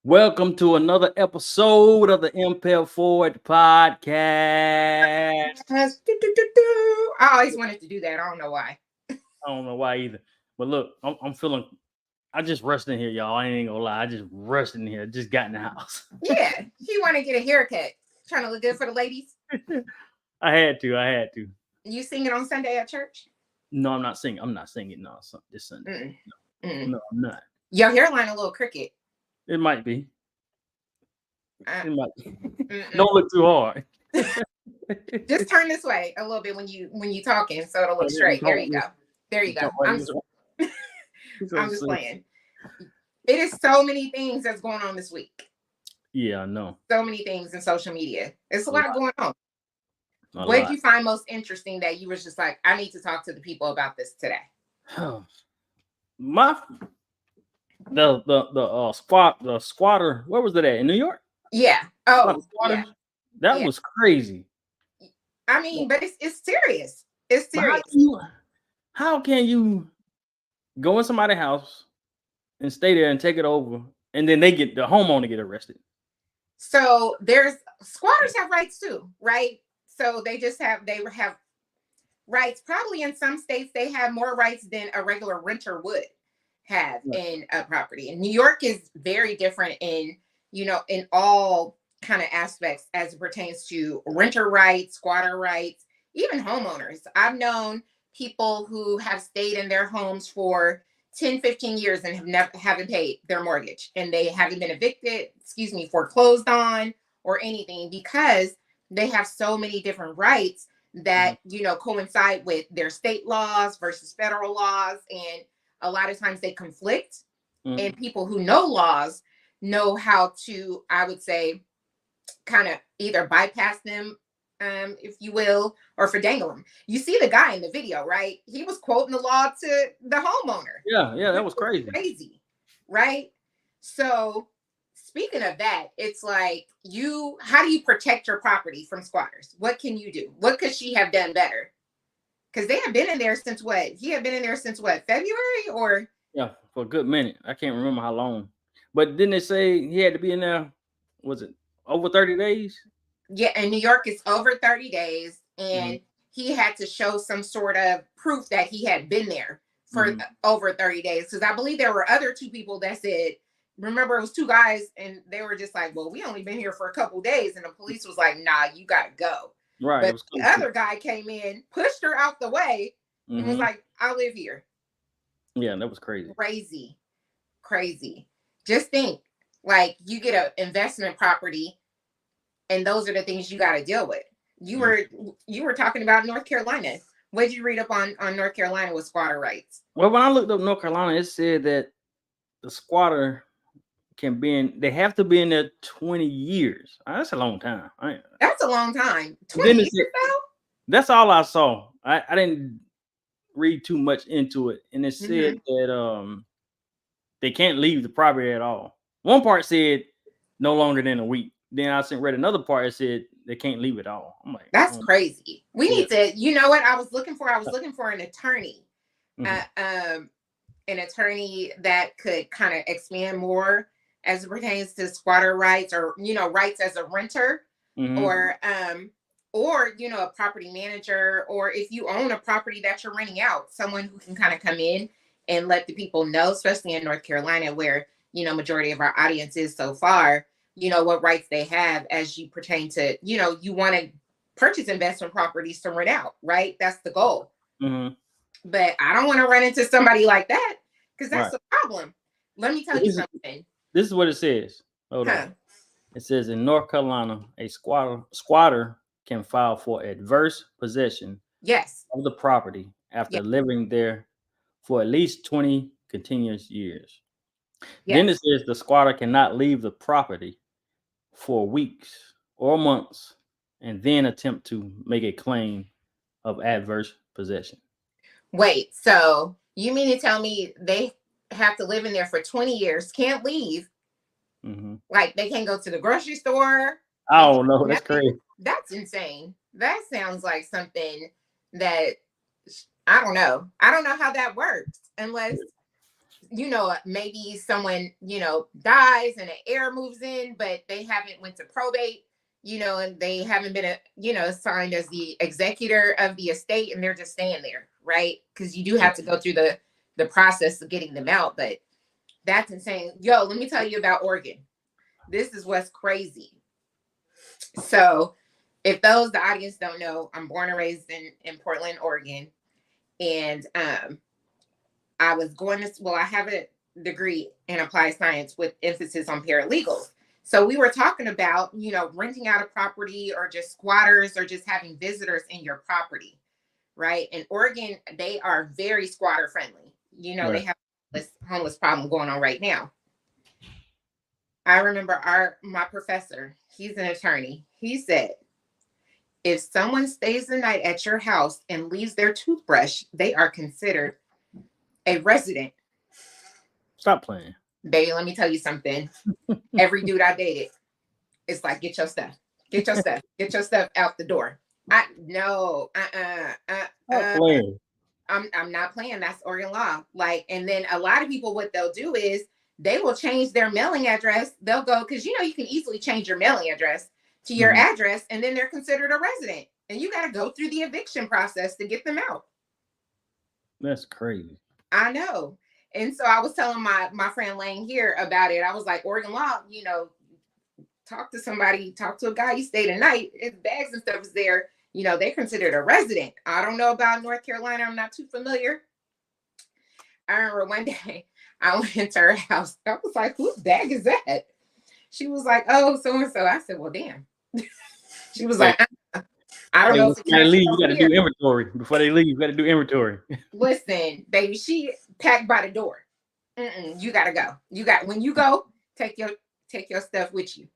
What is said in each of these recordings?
Welcome to another episode of the Impel Forward podcast. Yes. Do, do, do, do. I always wanted to do that. I don't know why. I don't know why either, but look, I'm feeling. I just rushed in here, y'all. I ain't gonna lie. I just rushed in here. Just got in the house. Yeah, he want to get a haircut. Trying to look good for the ladies. I had to. I had to. You singing on Sunday at church? No, I'm not singing. I'm not singing. No, this Sunday. Mm-mm. No, Mm-mm. no, I'm not. Your hairline a little crooked. It might be. Uh, It might be. mm-mm. Don't look too hard. Just turn this way a little bit when you talking, so it'll look straight. There you go. There you go. I'm just playing. It is so many things that's going on this week. Yeah, I know. So many things in social media. It's a lot going on. A What lot. did you find most interesting that you was just like, I need to talk to the people about this today? The squatter. Where was it at? In New York? Yeah. Oh, yeah. That Yeah. was crazy. I mean, but it's serious. It's But serious. how can you go in somebody's house and stay there and take it over, and then the homeowner get arrested? So there's squatters have rights too, right? So they have rights. Probably in some states they have more rights than a regular renter would have in a property. And New York is very different in all kind of aspects as it pertains to renter rights, squatter rights, even homeowners. I've known people who have stayed in their homes for 10, 15 years and haven't paid their mortgage, and they haven't been evicted, foreclosed on or anything, because they have so many different rights that coincide with their state laws versus federal laws, and a lot of times they conflict. And people who know laws know how to, I would say, kind of either bypass them, if you will, or finagle them. You see the guy in the video, right? He was quoting the law to the homeowner. Yeah, that was crazy. Right? So speaking of that, it's like, how do you protect your property from squatters? What can you do? What could she have done better? Because they have been in there since what? He had been in there since what, February or? Yeah, for a good minute. I can't remember how long. But didn't they say he had to be in there, was it over 30 days? Yeah, in New York, it's over 30 days. And he had to show some sort of proof that he had been there for over 30 days. Because I believe there were other two people that said, remember, it was two guys, and they were just like, well, we only been here for a couple days. And the police was like, nah, you got to go. Right. But the other guy came in, pushed her out the way, and was like, I live here. Yeah, that was crazy. Crazy. Just think, like, you get an investment property, and those are the things you got to deal with. You were talking about North Carolina. What did you read up on North Carolina with squatter rights? Well, when I looked up North Carolina, it said that the squatter they have to be in there 20 years. That's a long time. That's a long time. 20 years though? That's all I saw. I didn't read too much into it. And it said that they can't leave the property at all. One part said no longer than a week. Then I read another part that said they can't leave at all. I'm like, that's crazy. We need to, you know what I was looking for? I was looking for an attorney. An attorney that could kind of expand more as it pertains to squatter rights, or rights as a renter, or a property manager, or if you own a property that you're renting out, someone who can kind of come in and let the people know, especially in North Carolina, where majority of our audience is so far, what rights they have as you pertain to, you want to purchase investment properties to rent out, right? That's the goal. But I don't want to run into somebody like that, because that's a problem. Let me tell you something. This is what it says. Hold on. It says in North Carolina, a squatter can file for adverse possession of the property after living there for at least 20 continuous years. Then it says the squatter cannot leave the property for weeks or months and then attempt to make a claim of adverse possession. Wait, so you mean to tell me they have to live in there for 20 years, can't leave? Like, they can't go to the grocery store? I don't know. That's crazy. That's insane. That sounds like something that, I don't know. I don't know how that works, unless maybe someone, dies and an heir moves in, but they haven't went to probate, and they haven't been, assigned as the executor of the estate, and they're just staying there, right? Because you do have to go through the process of getting them out, but that's insane. Yo, let me tell you about Oregon. This is what's crazy. So if the audience don't know, I'm born and raised in Portland, Oregon. And I was I have a degree in applied science with emphasis on paralegals. So we were talking about, renting out a property or just squatters or just having visitors in your property, right? In Oregon, they are very squatter friendly. Right. They have this homeless problem going on right now. I remember my professor, he's an attorney. He said, if someone stays the night at your house and leaves their toothbrush, they are considered a resident. Stop playing. Baby, let me tell you something. Every dude I dated, it's like, get your stuff. Get your stuff. Get your stuff out the door. I'm not playing. That's Oregon law. And then a lot of people, what they'll do is they will change their mailing address. They'll go, because you can easily change your mailing address to your address, and then they're considered a resident. And you got to go through the eviction process to get them out. That's crazy. I know. And so I was telling my friend Lane here about it. I was like, Oregon law, talk to a guy, you stayed a night, his bags and stuff is there. They're considered a resident. I don't know about North Carolina. I'm not too familiar. I remember one day I went to her house. I was like, whose bag is that? She was like, oh, so-and-so. I said, well, damn. She was like, I don't know if you leave, you got to do inventory. Before they leave, you got to do inventory. Listen, baby, she packed by the door. You got to go. When you go, take your stuff with you.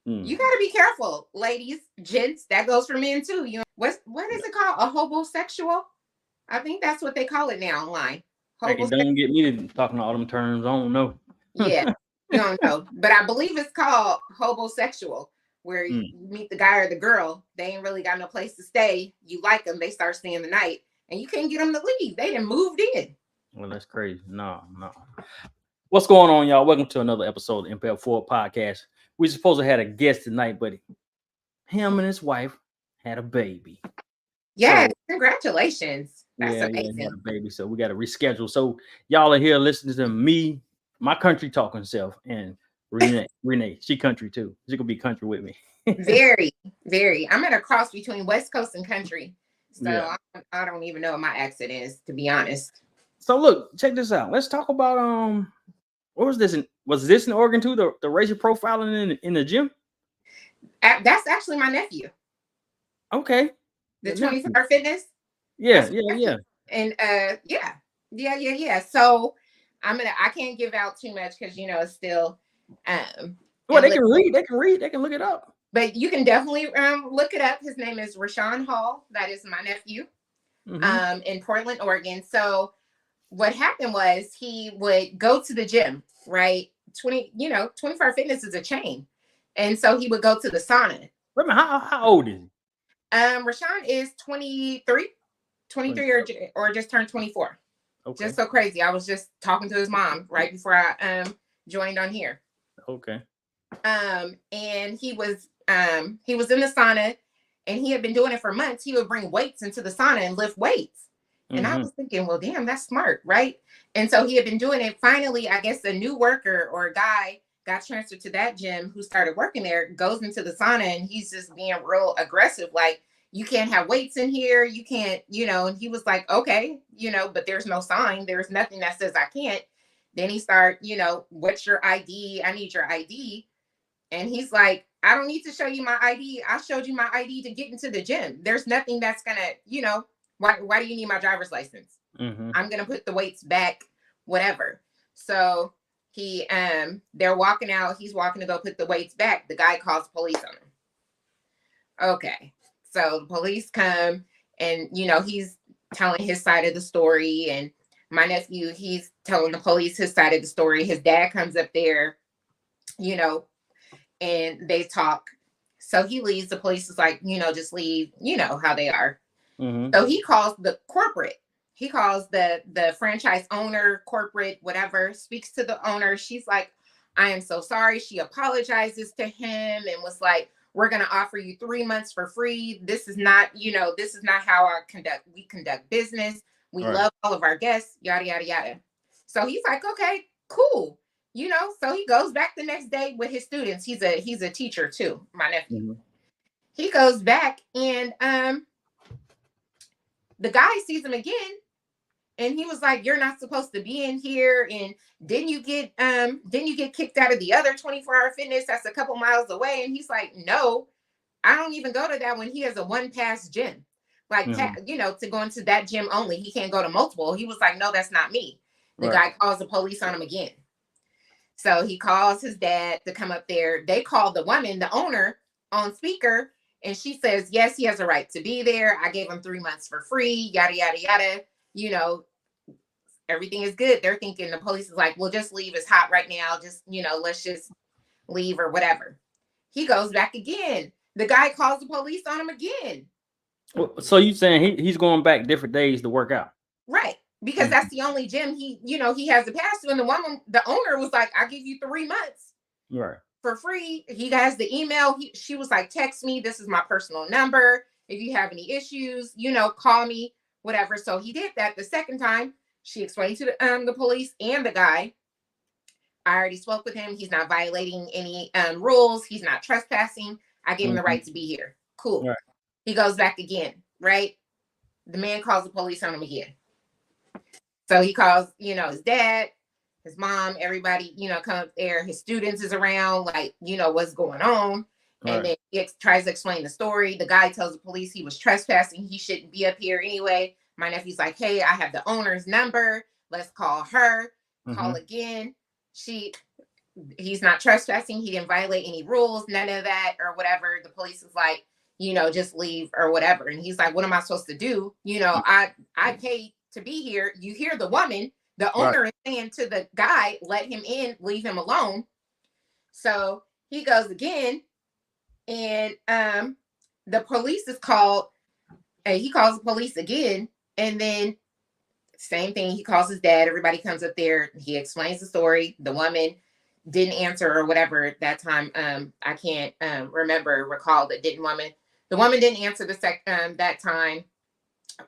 You got to be careful, ladies, gents. That goes for men too. What is it called? A hobosexual? I think that's what they call it now online. Don't get me to talking all them terms. I don't know. Yeah, you don't know. But I believe it's called hobosexual, where you meet the guy or the girl. They ain't really got no place to stay. You like them. They start staying the night. And you can't get them to leave. They done moved in. Well, that's crazy. No. What's going on, y'all? Welcome to another episode of Impel Forward Podcast. We supposed to have a guest tonight, but him and his wife had a baby. Yeah, congratulations. That's amazing. Yeah, had a baby. So we got to reschedule. So y'all are here listening to me, my country talking self, and Rene. She country too. She could be country with me. Very, very. I'm at a cross between West Coast and country. So I don't even know what my accent is, to be honest. So look, check this out. Let's talk about what was this? Was this in Oregon too? The racial profiling in the gym? That's actually my nephew. Okay. The 24-hour fitness. Yeah. And yeah. So I can't give out too much because it's still well, they can read, they can look it up. But you can definitely look it up. His name is Rashawn Hall. That is my nephew in Portland, Oregon. So what happened was he would go to the gym, right? 24-hour fitness is a chain. And so he would go to the sauna. Wait a minute, how old is he? Rashawn is 23 or just turned 24. Okay. Just so crazy. I was just talking to his mom right before I joined on here. Okay. And he was in the sauna, and he had been doing it for months. He would bring weights into the sauna and lift weights. And I was thinking, well, damn, that's smart, right? And so he had been doing it. Finally, I guess a new worker or a guy got transferred to that gym who started working there, goes into the sauna, and he's just being real aggressive. Like, you can't have weights in here. You can't, and he was like, okay, but there's no sign. There's nothing that says I can't. Then he started, what's your ID? I need your ID. And he's like, I don't need to show you my ID. I showed you my ID to get into the gym. There's nothing that's going to, why do you need my driver's license? I'm going to put the weights back, whatever. So they're walking out. He's walking to go put the weights back. The guy calls police on him. Okay. So the police come and, he's telling his side of the story. And my nephew, he's telling the police his side of the story. His dad comes up there, and they talk. So he leaves. The police is like, just leave, how they are. So he calls the corporate he calls the franchise owner, corporate, whatever, speaks to the owner. She's like, I am so sorry. She apologizes to him and was like, we're going to offer you 3 months for free. This is not, this is not how we conduct business. We love all of our guests, yada, yada, yada. So he's like, okay, cool. So he goes back the next day with his students. He's a teacher too, my nephew. Mm-hmm. He goes back and the guy sees him again. And he was like, you're not supposed to be in here. And didn't you get kicked out of the other 24-hour fitness that's a couple miles away? And he's like, no, I don't even go to that one. He has a one-pass gym. Like, mm-hmm. To go into that gym only. He can't go to multiple. He was like, no, that's not me. The guy calls the police on him again. So he calls his dad to come up there. They call the woman, the owner, on speaker. And she says, yes, he has a right to be there. I gave him 3 months for free, yada, yada, yada. Everything is good. They're thinking the police is like, well, just leave. It's hot right now. Just, let's just leave or whatever. He goes back again. The guy calls the police on him again. So you saying he's going back different days to work out? Right. Because that's the only gym he has a pass to. And the owner was like, I'll give you 3 months. Right. For free. He has the email. She was like, text me. This is my personal number. If you have any issues, call me, whatever. So he did that the second time. She explained to the police and the guy, I already spoke with him. He's not violating any rules. He's not trespassing. I gave him the right to be here. Cool. Right. He goes back again, right? The man calls the police on him again. So he calls, his dad, his mom, everybody, come up there. His students is around, like, what's going on. Right. And then he tries to explain the story. The guy tells the police he was trespassing. He shouldn't be up here anyway. My nephew's like, hey, I have the owner's number. Let's call her. Mm-hmm. Call again. He's not trespassing. He didn't violate any rules, none of that or whatever. The police is like, just leave or whatever. And he's like, what am I supposed to do? I paid to be here. You hear the woman, the owner is saying to the guy, let him in, leave him alone. So he goes again. And the police is called. He calls the police again. And then same thing, he calls his dad. Everybody comes up there. He explains the story. The woman didn't answer or whatever at that time. I can't recall the woman didn't answer that time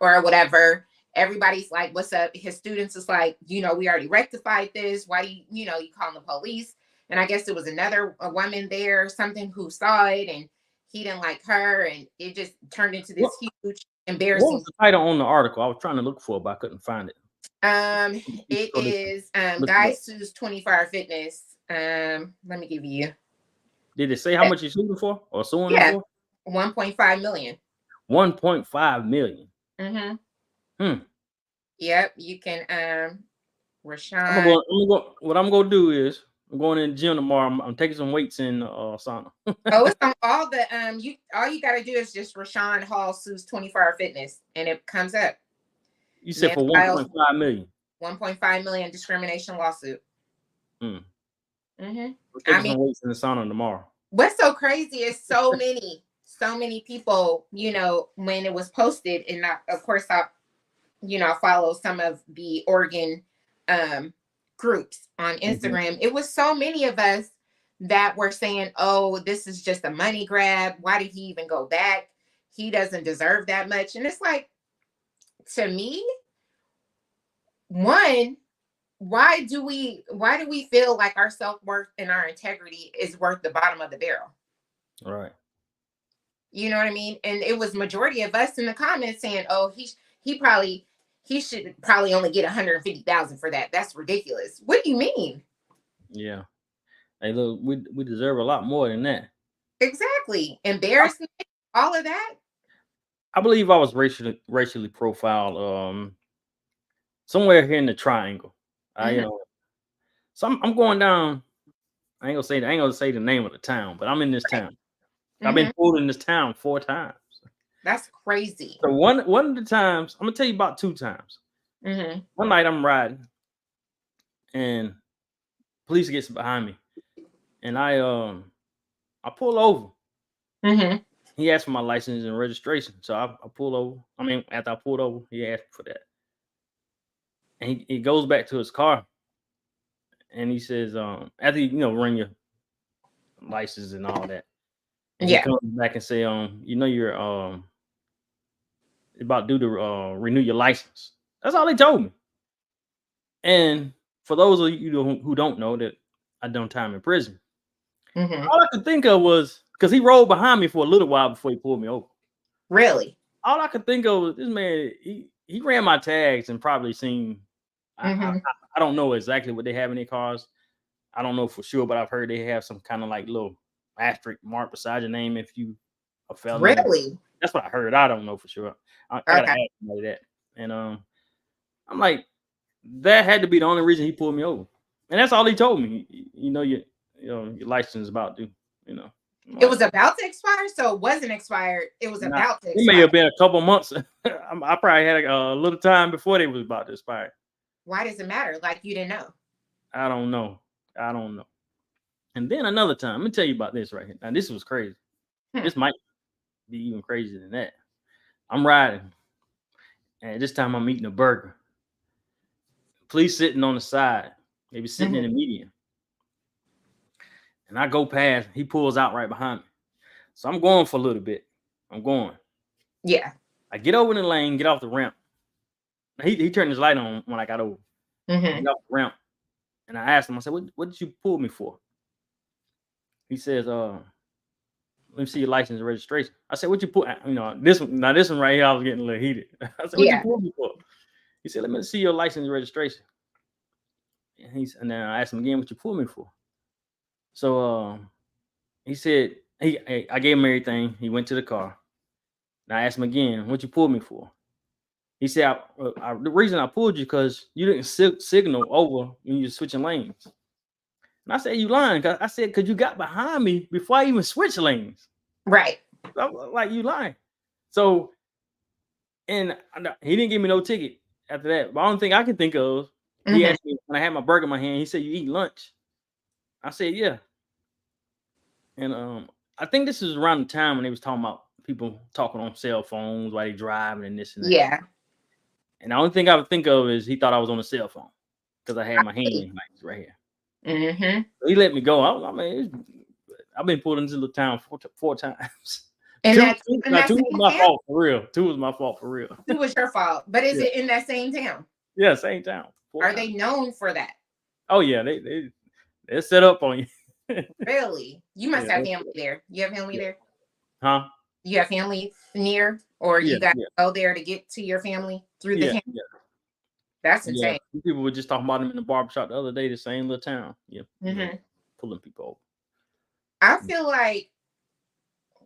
or whatever. Everybody's like, what's up? His students is like, we already rectified this. Why do you calling the police? And I guess it was a woman there, something who saw it and he didn't like her. And it just turned into this huge embarrassing. What was the title on the article? I was trying to look for it, but I couldn't find it. It is Guy Sues 24-Hour Fitness. Let me give you. Did it say how much he's suing for or suing for? 1.5 million. 1.5 million. Mm-hmm. Yep, you can. Rashawn. What I'm gonna do is I'm going in the gym tomorrow. I'm taking some weights in sauna. It's on all the all you gotta do is just Rashawn Hall Sues 24-Hour Fitness and it comes up. You said for 1.5 million. 1.5 million discrimination lawsuit. Mm-hmm. I'm taking some weights in the sauna tomorrow. What's so crazy is so many people, when it was posted, and of course I follow some of the Oregon groups on Instagram. Mm-hmm. It was so many of us that were saying, oh, this is just a money grab. Why did he even go back? He doesn't deserve that much. And it's like, to me, one, why do we feel like our self-worth and our integrity is worth the bottom of the barrel? Right. You know what I mean? And it was majority of us in the comments saying, oh, he should probably only get 150,000 for that. That's ridiculous. What do you mean? Yeah. Hey, look, we deserve a lot more than that. Exactly. Embarrassment, all of that. I believe I was racially profiled somewhere here in the Triangle. Mm-hmm. So I'm going down. I ain't gonna say the name of the town, but I'm in this town. Mm-hmm. I've been pulled in this town 4 times. That's crazy. So one of the times, I'm gonna tell you about 2 times. Mm-hmm. One night I'm riding, and police gets behind me, and I pull over. Mm-hmm. He asked for my license and registration, so I pull over. I mean, after I pulled over, he asked for that. And he goes back to his car and he says, after run your license and all that, and he comes back and say, you're about due to renew your license. That's all they told me. And for those of you who don't know that I done time in prison, all I could think of was because he rolled behind me for a little while before he pulled me over. Really? All I could think of was this man. He ran my tags and probably seen. I don't know exactly what they have in their cars. I don't know for sure, but I've heard they have some kind of like little asterisk mark beside your name if you a felon. Really? That's what I heard. I don't know for sure. I gotta ask somebody that. And I'm like, that had to be the only reason he pulled me over. And that's all he told me. Your license is about to, It was about to expire, so it wasn't expired. It was about to expire. It may have been a couple months. I probably had a little time before they was about to expire. Why does it matter? Like you didn't know? I don't know. And then another time, let me tell you about this right here. Now, this was crazy. This might be even crazier than that. I'm riding, and this time I'm eating a burger. Police sitting on the side, maybe sitting in the median. And I go past, he pulls out right behind me. So I'm going for a little bit. I'm going. Yeah. I get over in the lane, get off the ramp. He turned his light on when I got over. Get off the ramp. And I asked him, I said, what did you pull me for? He says, let me see your license and registration. I said, what you put? This one right here, I was getting a little heated. I said, what you pull me for? He said, let me see your license and registration. And then I asked him again, what you pulled me for? So he said, I gave him everything. He went to the car. And I asked him again, what you pulled me for? He said, the reason I pulled you because you didn't signal over when you were switching lanes. And I said, you lying. I said, because you got behind me before I even switched lanes. Right. Like, you lying. So, and he didn't give me no ticket after that. But the only thing I can think of, he asked me when I had my burger in my hand, he said, you eat lunch? I said, yeah. And I think this is around the time when they was talking about people talking on cell phones while they driving and this and that. Yeah. And the only thing I would think of is he thought I was on a cell phone because I had my hand right here. So he let me go. I've been pulled into the town four times. And two was my fault for real. Two was my fault for real. Two was your fault. But is it in that same town? Yeah, same town. Are they known for that? Oh yeah, they're set up on you. Really? You must have family there. You have family there? Huh? You have family near, or you got to go there to get to your family through the town? Yeah. That's insane. People were just talking about them in the barbershop the other day, the same little town. Pulling people over. I feel like,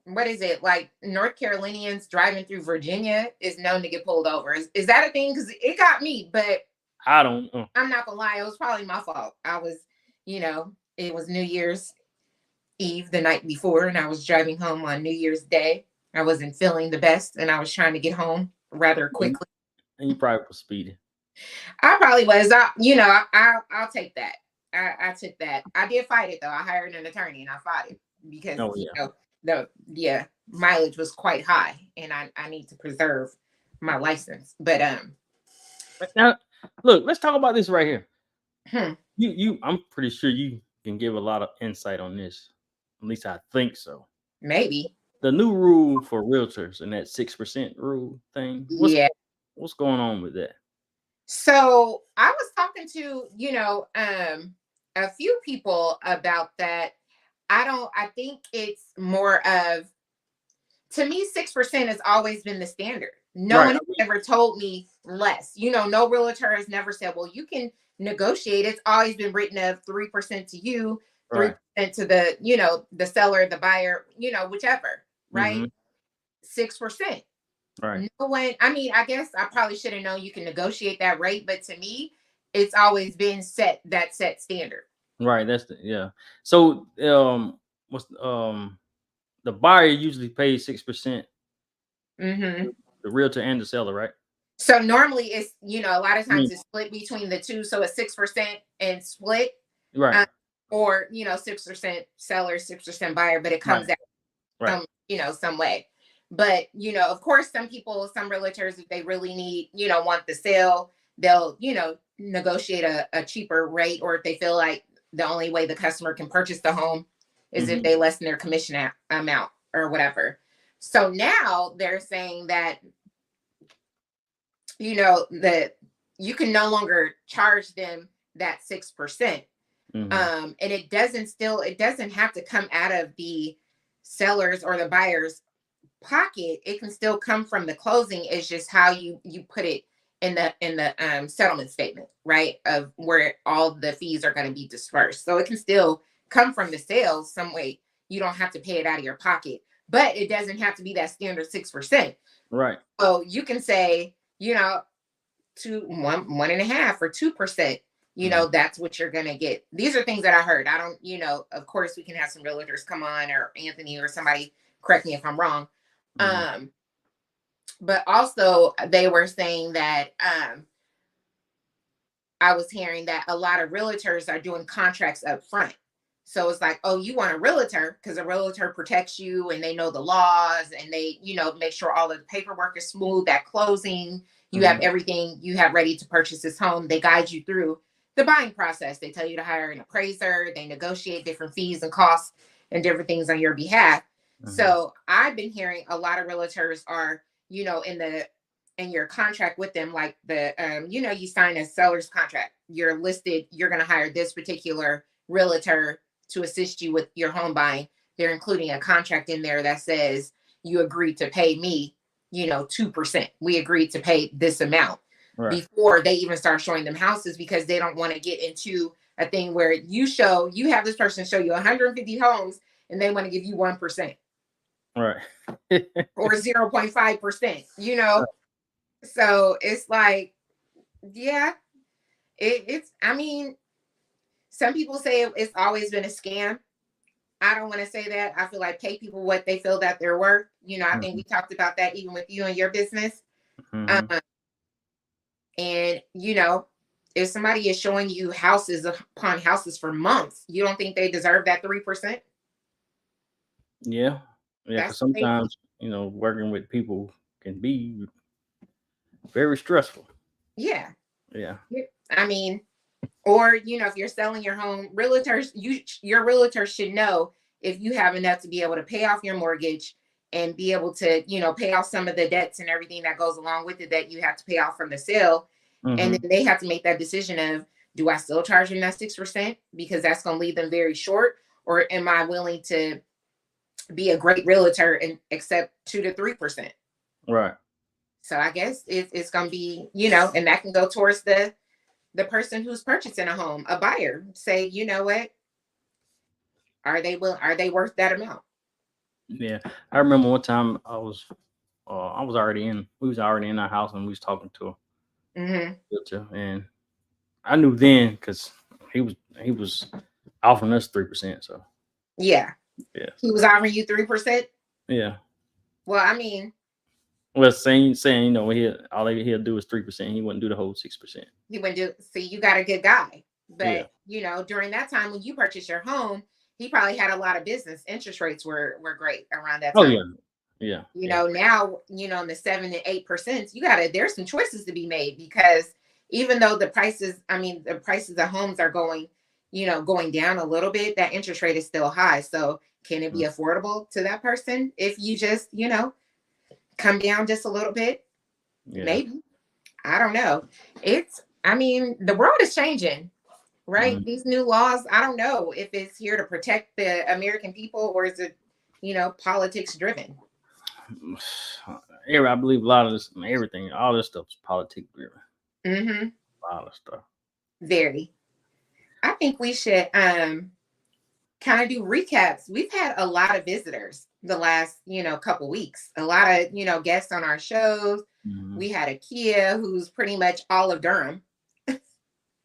what is it? Like North Carolinians driving through Virginia is known to get pulled over. Is that a thing? Because it got me, but I don't know. I'm not gonna lie, it was probably my fault. I was, it was New Year's Eve the night before, and I was driving home on New Year's Day. I wasn't feeling the best, and I was trying to get home rather quickly. And you probably were speeding. I probably was. I'll take that. I took that. I did fight it though. I hired an attorney and I fought it because the mileage was quite high, and I need to preserve my license. But now look, let's talk about this right here. I'm pretty sure you can give a lot of insight on this. At least I think so. Maybe the new rule for realtors and that 6% rule thing. What's going on with that? So I was talking to, a few people about that. I think it's more of, to me, 6% has always been the standard. No one has ever told me less. No realtor has never said, well, you can negotiate. It's always been written of 3% to you, 3% to the, the seller, the buyer, whichever, right? 6%. Right. No one, I guess I probably should have known you can negotiate that rate, but to me, it's always been set standard. Right. So what's the buyer usually pays 6%. The realtor and the seller, right? So normally it's, a lot of times it's split between the two. So it's 6% and split. Right. Or 6% seller, 6% buyer, but it comes out some way. But, of course, some realtors, if they really need, want the sale, they'll, negotiate a cheaper rate, or if they feel like the only way the customer can purchase the home is if they lessen their commission amount or whatever. So now they're saying that, that you can no longer charge them that 6%. And it doesn't have to come out of the seller's or the buyer's pocket. It can still come from the closing. It's just how you put it in the settlement statement, right, of where all the fees are going to be dispersed. So it can still come from the sales some way. You don't have to pay it out of your pocket, but it doesn't have to be that standard 6%. Right. So you can say, to 1.5 or 2%. That's what you're going to get. These are things that I heard. I don't, of course we can have some realtors come on, or Anthony or somebody correct me if I'm wrong. But also they were saying that I was hearing that a lot of realtors are doing contracts up front. So it's like, oh, you want a realtor because a realtor protects you and they know the laws, and they, make sure all of the paperwork is smooth at closing. You have everything you have ready to purchase this home. They guide you through the buying process. They tell you to hire an appraiser. They negotiate different fees and costs and different things on your behalf. So I've been hearing a lot of realtors are, in your contract with them, like the, you sign a seller's contract. You're listed. You're going to hire this particular realtor to assist you with your home buying. They're including a contract in there that says you agreed to pay me, 2%. We agreed to pay this amount before they even start showing them houses, because they don't want to get into a thing where you have this person show you 150 homes and they want to give you 1%. Right. Or 0.5%, So it's like, yeah, it's, I mean, some people say it's always been a scam. I don't want to say that. I feel like pay people what they feel that they're worth. I think we talked about that even with you and your business. And, if somebody is showing you houses upon houses for months, you don't think they deserve that 3%? Yeah. Yeah. Because sometimes, working with people can be very stressful. Yeah. Yeah. I mean, or, if you're selling your home, your realtor should know if you have enough to be able to pay off your mortgage and be able to, pay off some of the debts and everything that goes along with it that you have to pay off from the sale. And then they have to make that decision of, do I still charge them that 6%? Because that's going to leave them very short. Or am I willing to be a great realtor and accept 2 to 3%? Right. So I guess it's going to be, and that can go towards the person who's purchasing a home, a buyer. Say, you know what? Are they worth that amount? Yeah. I remember one time we was already in our house and we was talking to a realtor, and I knew then because he was offering us 3%. So yeah. He was offering you 3%. Yeah. Well, I mean, saying he'll do is 3%. He wouldn't do the whole 6%. He wouldn't do. See, you got a good guy, but during that time when you purchased your home, he probably had a lot of business. Interest rates were great around that time. Oh yeah. Now, in the 7 to 8%, there's some choices to be made, because even though the prices of homes are going down a little bit, that interest rate is still high. So can it be affordable to that person if you just, come down just a little bit? Yeah. Maybe. I don't know. The world is changing, right? These new laws, I don't know if it's here to protect the American people, or is it, politics driven? I believe a lot of this, everything, all this stuff is politics driven. A lot of stuff. Very. I think we should kind of do recaps. We've had a lot of visitors the last, couple weeks. A lot of, guests on our shows. We had a Kia who's pretty much all of Durham.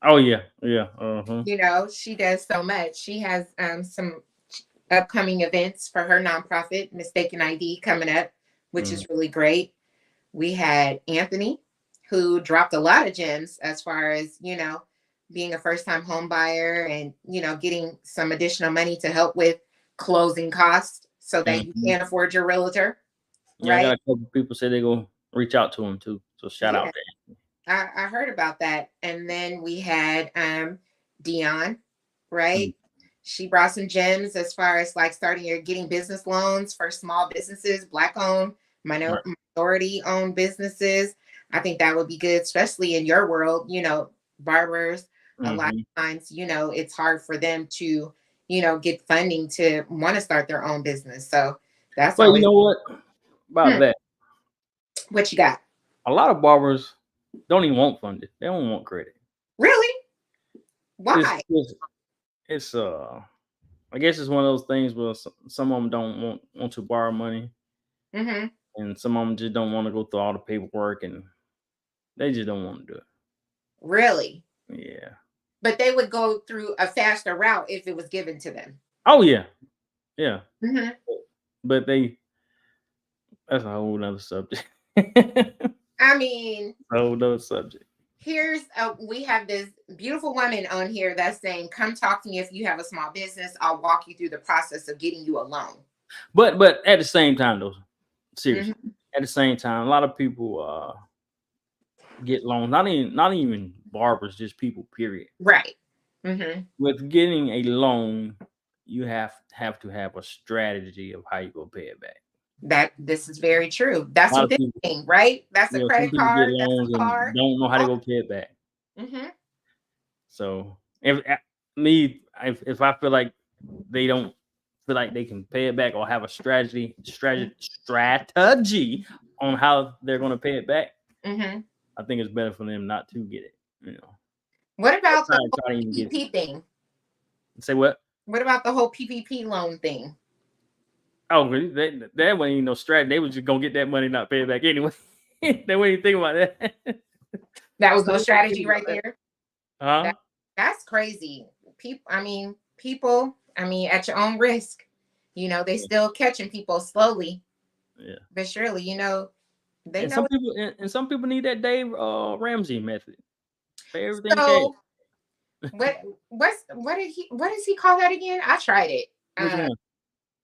Oh yeah. She does so much. She has some upcoming events for her nonprofit, Mistaken ID, coming up, which is really great. We had Anthony, who dropped a lot of gems as far as, being a first-time home buyer and, getting some additional money to help with closing costs so that you can't afford your realtor. Yeah, right? I got a couple people say they're going to reach out to him too. So shout out to Anthony. I heard about that. And then we had Dion, right? She brought some gems as far as like starting or getting business loans for small businesses, Black owned, minority owned businesses. I think that would be good, especially in your world, barbers. A lot of times, it's hard for them to, get funding to want to start their own business. So that's Well, always. you know what about that? What you got? A lot of barbers don't even want funded. They don't want credit. Really? Why? It's I guess it's one of those things where some of them don't want to borrow money, and some of them just don't want to go through all the paperwork, and they just don't want to do it. Really? Yeah. But they would go through a faster route if it was given to them. Oh yeah, yeah. But that's a whole nother subject. I mean, a whole nother subject. We have this beautiful woman on here that's saying, come talk to me if you have a small business. I'll walk you through the process of getting you a loan. But at the same time, though, seriously, at the same time, a lot of people get loans. Not even barbers, just people. Period. Right. With getting a loan, you have to have a strategy of how you go pay it back. This is very true. That's what this thing, right? That's a credit card. That's a card. Don't know how to go pay it back. So if I feel like they don't feel like they can pay it back or have a strategy on how they're going to pay it back, I think it's better for them not to get it. What about the PPP thing? Say what? What about the whole PPP loan thing? Oh, that wasn't even no strategy. They was just gonna get that money, not pay it back anyway. They wouldn't even think about that. That was no strategy right there. That's crazy. People. At your own risk. They still catching people slowly. Yeah, but surely, they know. Some people need that Dave Ramsey method. Pay everything. So, what does he call that again? I tried it. Which one?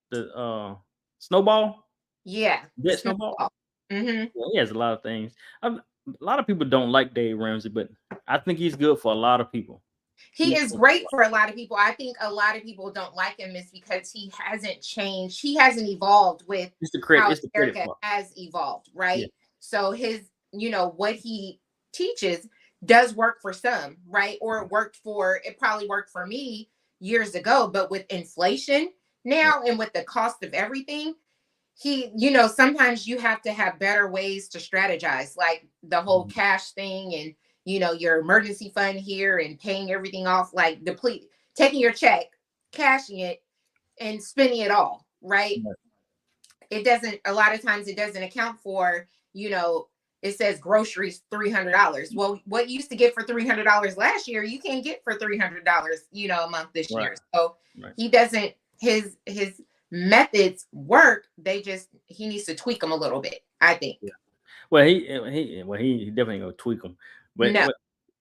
The snowball. Yeah, that snowball. Yeah, he has a lot of things. A lot of people don't like Dave Ramsey, but I think he's good for a lot of people. He is great for a lot of people. I think a lot of people don't like him is because he hasn't changed. He hasn't evolved with how America has evolved, right? Yeah. So his, what he teaches does work for some, right? Or it probably worked for me years ago, but with inflation now and with the cost of everything, sometimes you have to have better ways to strategize, like the whole cash thing and, your emergency fund here and paying everything off, like taking your check, cashing it and spending it all, right? A lot of times it doesn't account for, it says groceries $300. Well, what you used to get for $300 last year, you can't get for $300, a month this year. So he doesn't, his methods work. He needs to tweak them a little bit, I think. Yeah. Well, he definitely gonna tweak them, but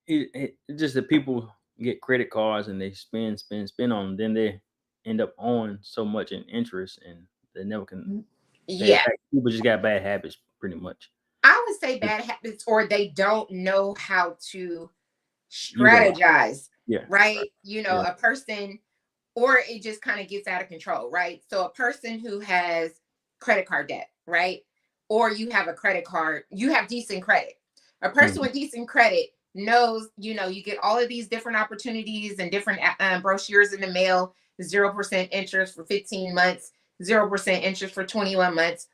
it's just that people get credit cards and they spend on them, then they end up owing so much in interest and they never can. Yeah, people just got bad habits, pretty much. I would say bad habits, or they don't know how to strategize. Yeah, right. A person. Or it just kind of gets out of control, right? So a person who has credit card debt, right? Or you have a credit card, you have decent credit. A person with decent credit knows, you get all of these different opportunities and different brochures in the mail, 0% interest for 15 months, 0% interest for 21 months.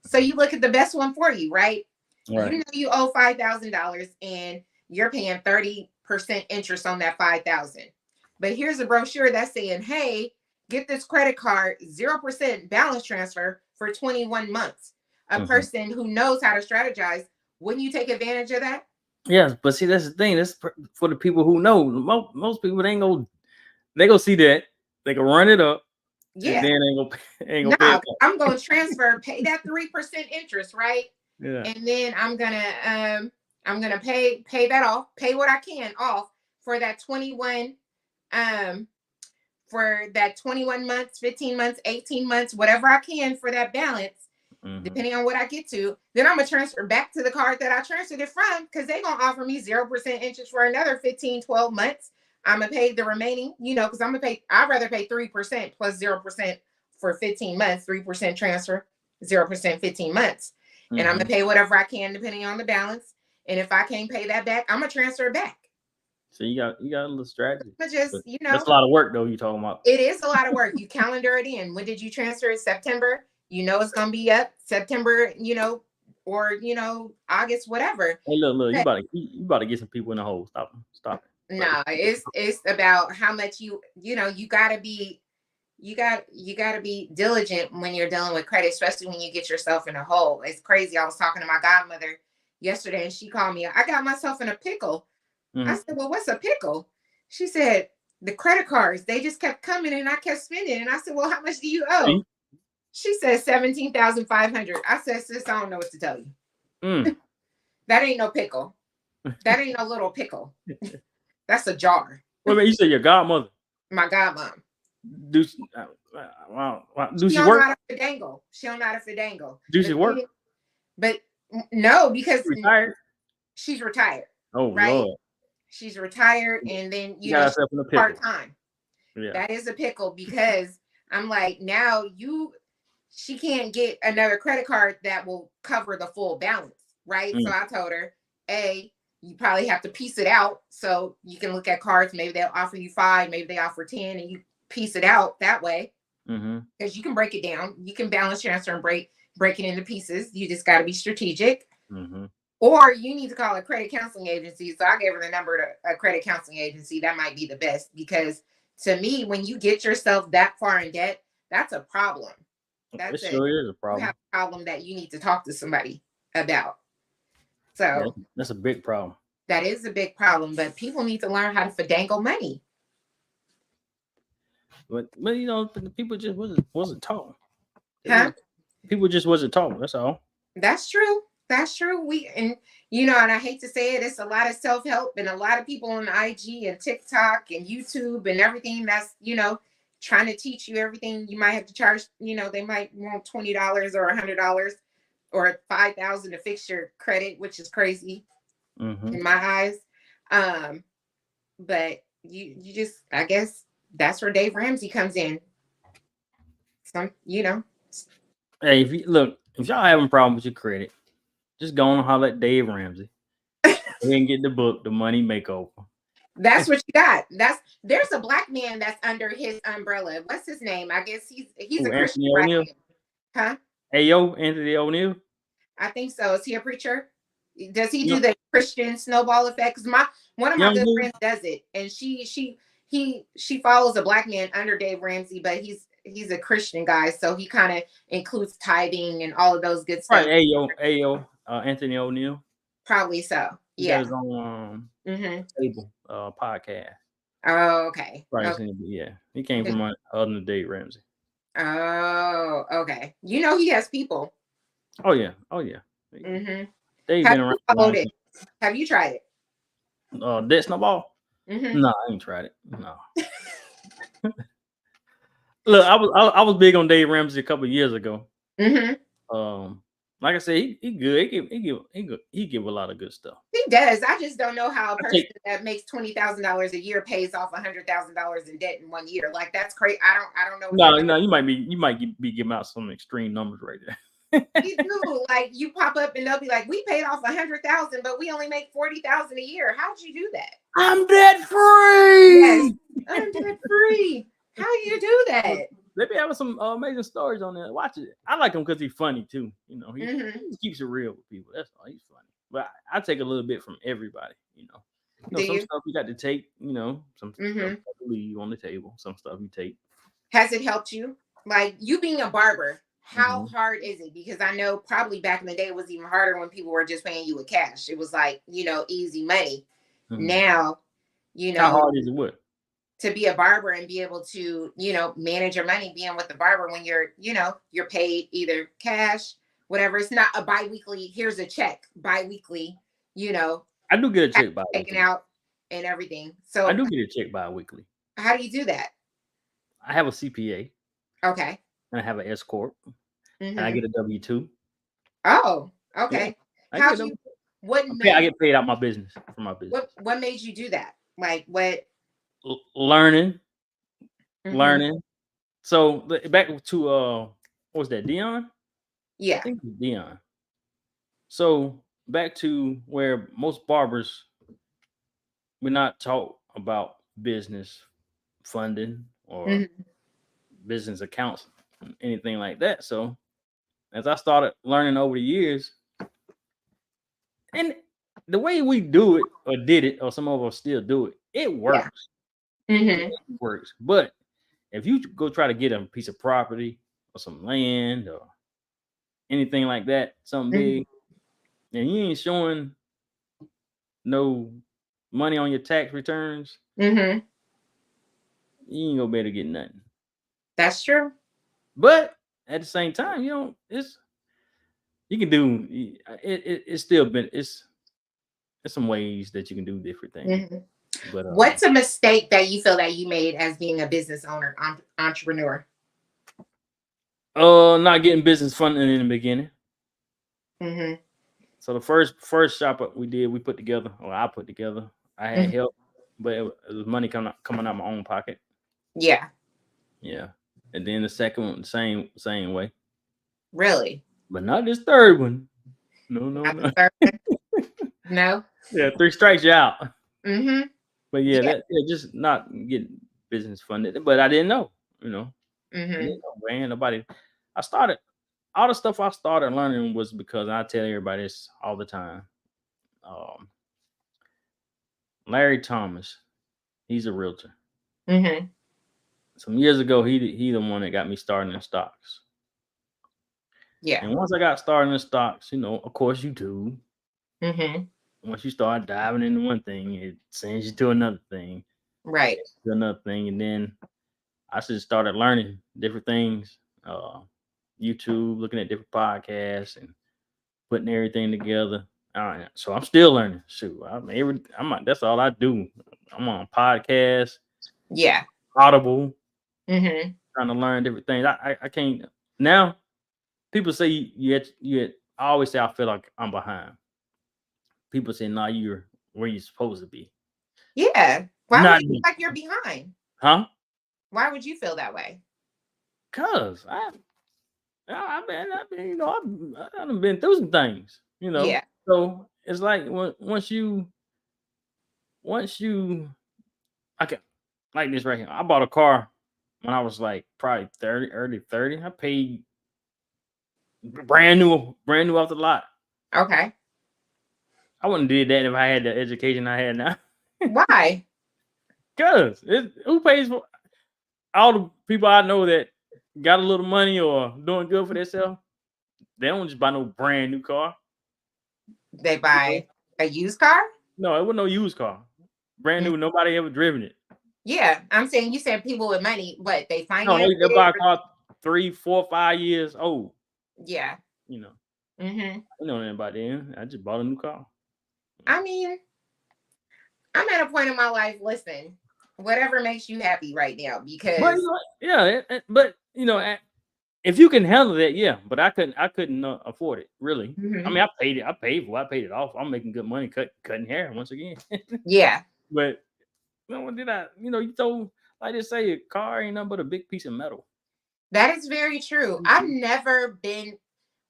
So you look at the best one for you, right? You owe $5,000 and you're paying 30% interest on that $5,000. But here's a brochure that's saying, hey, get this credit card, 0% balance transfer for 21 months. A person who knows how to strategize, wouldn't you take advantage of that? Yes, but see, that's the thing. That's for the people who know. Most people, they go see that. They can run it up. Yeah. And then ain't gonna pay it. I'm going to transfer, pay that 3% interest, right? Yeah. And then I'm gonna pay that off, pay what I can off for that 21 months, 15 months, 18 months, whatever I can for that balance. depending on what I get to. Then I'm going to transfer back to the card that I transferred it from, because they're going to offer me 0% interest for another 15, 12 months. I'm going to pay the remaining, because I'm going to pay, I'd rather pay 3% plus 0% for 15 months, 3% transfer, 0% 15 months. And I'm going to pay whatever I can depending on the balance. And if I can't pay that back, I'm going to transfer it back. So you got a little strategy. But just, that's a lot of work though, you talking about. It is a lot of work. You calendar it in. When did you transfer it? September. It's going to be up September, or, August, whatever. Hey, look, you about to get some people in the hole. Stop it. No, it's about how much you gotta be diligent when you're dealing with credit, especially when you get yourself in a hole. It's crazy. I was talking to my godmother yesterday and she called me, I got myself in a pickle. I said, well, what's a pickle? She said, the credit cards, they just kept coming and I kept spending. And I said, well, how much do you owe? She said $17,500. I said, sis, I don't know what to tell you. That ain't no pickle. That ain't no little pickle. That's a jar. Wait a minute, you said your godmother? My godmom. Do she work? She don't know how to fidangle. Do she work? But no, because she's retired. Oh, right? Lord. She's retired, and then part-time. Yeah. That is a pickle, because I'm like, now she can't get another credit card that will cover the full balance, right? So I told her, you probably have to piece it out so you can look at cards. Maybe they'll offer you 5, maybe they offer 10, and you piece it out that way. Because you can break it down. You can balance transfer and break it into pieces. You just got to be strategic. Or you need to call a credit counseling agency. So I gave her the number to a credit counseling agency. That might be the best, because to me, when you get yourself that far in debt, that's a problem. It sure is a problem. You have a problem that you need to talk to somebody about. So that's a big problem. That is a big problem, but people need to learn how to finagle money. But people just wasn't taught. Huh? People just wasn't taught. That's all. That's true. That's true. And I hate to say it, it's a lot of self-help and a lot of people on IG and TikTok and YouTube and everything that's, trying to teach you everything. You might have to charge, they might want $20 or $100 or $5,000 to fix your credit, which is crazy in my eyes. But you just, I guess that's where Dave Ramsey comes in. Hey, if y'all having a problem with your credit, just go on and holler at Dave Ramsey and get the book, The Money Makeover. That's what you got. There's a black man that's under his umbrella. What's his name? I guess he's a Christian black man. Huh? Anthony O'Neill. I think so. Is he a preacher? Does he do the Christian snowball effect? Because one of my good friends does it, and she follows a black man under Dave Ramsey, but he's a Christian guy, so he kind of includes tithing and all of those good stuff. Right, Anthony O'Neill. Probably so. Yeah. He got his own table podcast. Oh, okay. Right. Okay. Yeah, he came from under Dave Ramsey. Oh, okay. He has people. Oh yeah. They've been around. Have you tried it? Debt snowball? No, I ain't tried it. No. Look, I was big on Dave Ramsey a couple of years ago. Like I said, he good. He give a lot of good stuff. He does. I just don't know how a person that makes $20,000 a year pays off $100,000 in debt in 1 year. Like, that's crazy. I don't know. No, you might be giving out some extreme numbers right there. You do. Like, you pop up and they'll be like, we paid off $100,000, but we only make $40,000 a year. How'd you do that? I'm debt free. Yes, I'm debt free. How do you do that? They be having some amazing stories on there. Watch it. I like him because he's funny too. He keeps it real with people. That's all. He's funny. But I take a little bit from everybody. Some stuff you got to take. Some stuff you have to leave on the table. Some stuff you take. Has it helped you? Like, you being a barber, how hard is it? Because I know probably back in the day it was even harder when people were just paying you with cash. It was like, easy money. Now, how hard is it? What? To be a barber and be able to, manage your money, being with the barber when you're paid either cash, whatever. It's not a biweekly, here's a check, biweekly, I do get a check biweekly. Taken out and everything. So I do get a check biweekly. How do you do that? I have a CPA. Okay. And I have an S corp. and I get a W-2. Oh, okay. Yeah, How do you? What made? I get paid out my business from my business. What made you do that? Like what? Learning. So back to what was that, Dion? Yeah. I think it was Dion. So back to where most barbers, we're not taught about business funding or business accounts, anything like that. So as I started learning over the years, and the way we do it or did it, or some of us still do it, it works. It works. But if you go try to get a piece of property or some land or anything like that, something big, and you ain't showing no money on your tax returns, you ain't gonna be able to get nothing. That's true. But at the same time, you can do it. It's still been there's some ways that you can do different things. But what's a mistake that you feel that you made as being a business owner, entrepreneur? Not getting business funding in the beginning. Mm-hmm. So the first shop we did, we put together, or I put together. I had help, but it was money coming out my own pocket. Yeah. Yeah. And then the second one, same way. Really? But not this third one. No. No. Yeah, 3 strikes you out. Mm-hmm. But yeah, just not getting business funded. But I didn't know, I didn't know, man. Nobody. I started all the stuff I started learning was because I tell everybody this all the time. Larry Thomas, he's a realtor. Some years ago, he the one that got me starting in stocks. Yeah. And once I got started in stocks, of course you do. Once you start diving into one thing, it sends you to another thing. Right. To another thing. And then I just started learning different things. YouTube, looking at different podcasts and putting everything together. So I'm still learning. Shoot, that's all I do. I'm on podcasts. Yeah. Audible. Trying to learn different things. I can't now. People say you I always say I feel like I'm behind. People say, "Nah, you're where you're supposed to be." Yeah. Why would you feel like you're behind? Huh? Why would you feel that way? Cause I've been through some things, Yeah. So it's like once you, I can like this right here. I bought a car when I was like probably 30, early 30. I paid brand new off the lot. Okay. I wouldn't did that if I had the education I had now. Why? Cause who pays for all the people I know that got a little money or doing good for themselves? They don't just buy no brand new car. They buy a used car? No, it wasn't no used car. Brand new. Nobody ever driven it. Yeah, I'm saying you said people with money, but they finance. No, they buy a car 3, 4, 5 years old. Yeah. I know nothing about them. I just bought a new car. I mean, I'm at a point in my life. Listen, whatever makes you happy right now, because but if you can handle that, yeah. But I couldn't afford it, really. I mean, I paid it off. I'm making good money cutting hair once again. Yeah. But what did I? You told, like they say, a car ain't nothing but a big piece of metal. That is very true. I've never been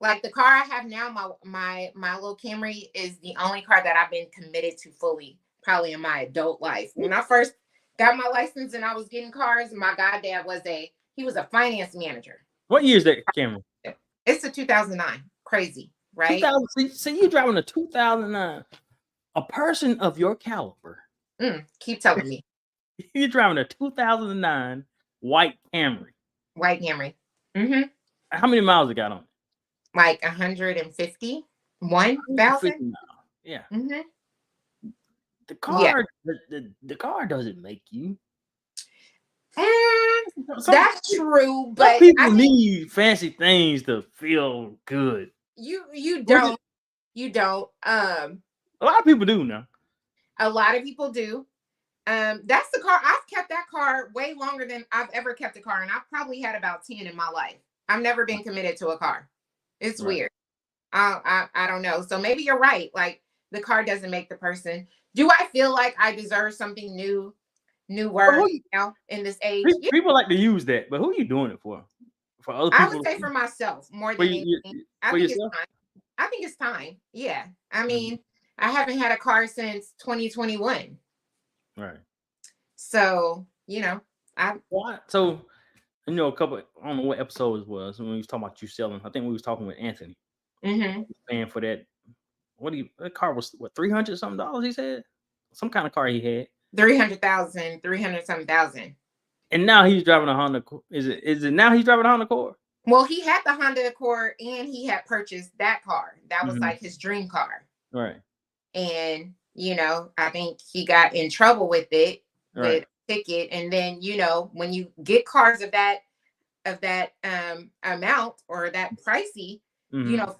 like the car I have now. My little Camry is the only car that I've been committed to fully, probably in my adult life. When I first got my license and I was getting cars, my goddad he was a finance manager. What year is that Camry? It's a 2009. Crazy, right? 2000. See, you driving a 2009. A person of your caliber. Keep telling me. You're driving a 2009 white Camry. White Camry. How many miles it got on it? Like 151,000. Yeah. The car doesn't make you. That's true, but people need fancy things to feel good. You don't. A lot of people do now. A lot of people do. That's the car. I've kept that car way longer than I've ever kept a car, and I've probably had about 10 in my life. I've never been committed to a car. It's weird. I don't know. So maybe you're right. Like the car doesn't make the person. Do I feel like I deserve something new word now in this age? Yeah. People like to use that, but who are you doing it for? For other I people? would say for myself more For than you, anything. I for think it's yourself? time. I think it's time. Yeah. I mean, I haven't had a car since 2021. Right. So, So, a couple, I don't know what episode it was when we was talking about you selling. I think we was talking with Anthony. Paying for that. That car was what, $300 something, he said? Some kind of car he had. 300,000, 300 something thousand. And now he's driving a Honda. Is it now he's driving a Honda Accord? Well, he had the Honda Accord and he had purchased that car. That was like his dream car. Right. And, I think he got in trouble with it, with a ticket. And then, when you get cars of that amount or that pricey,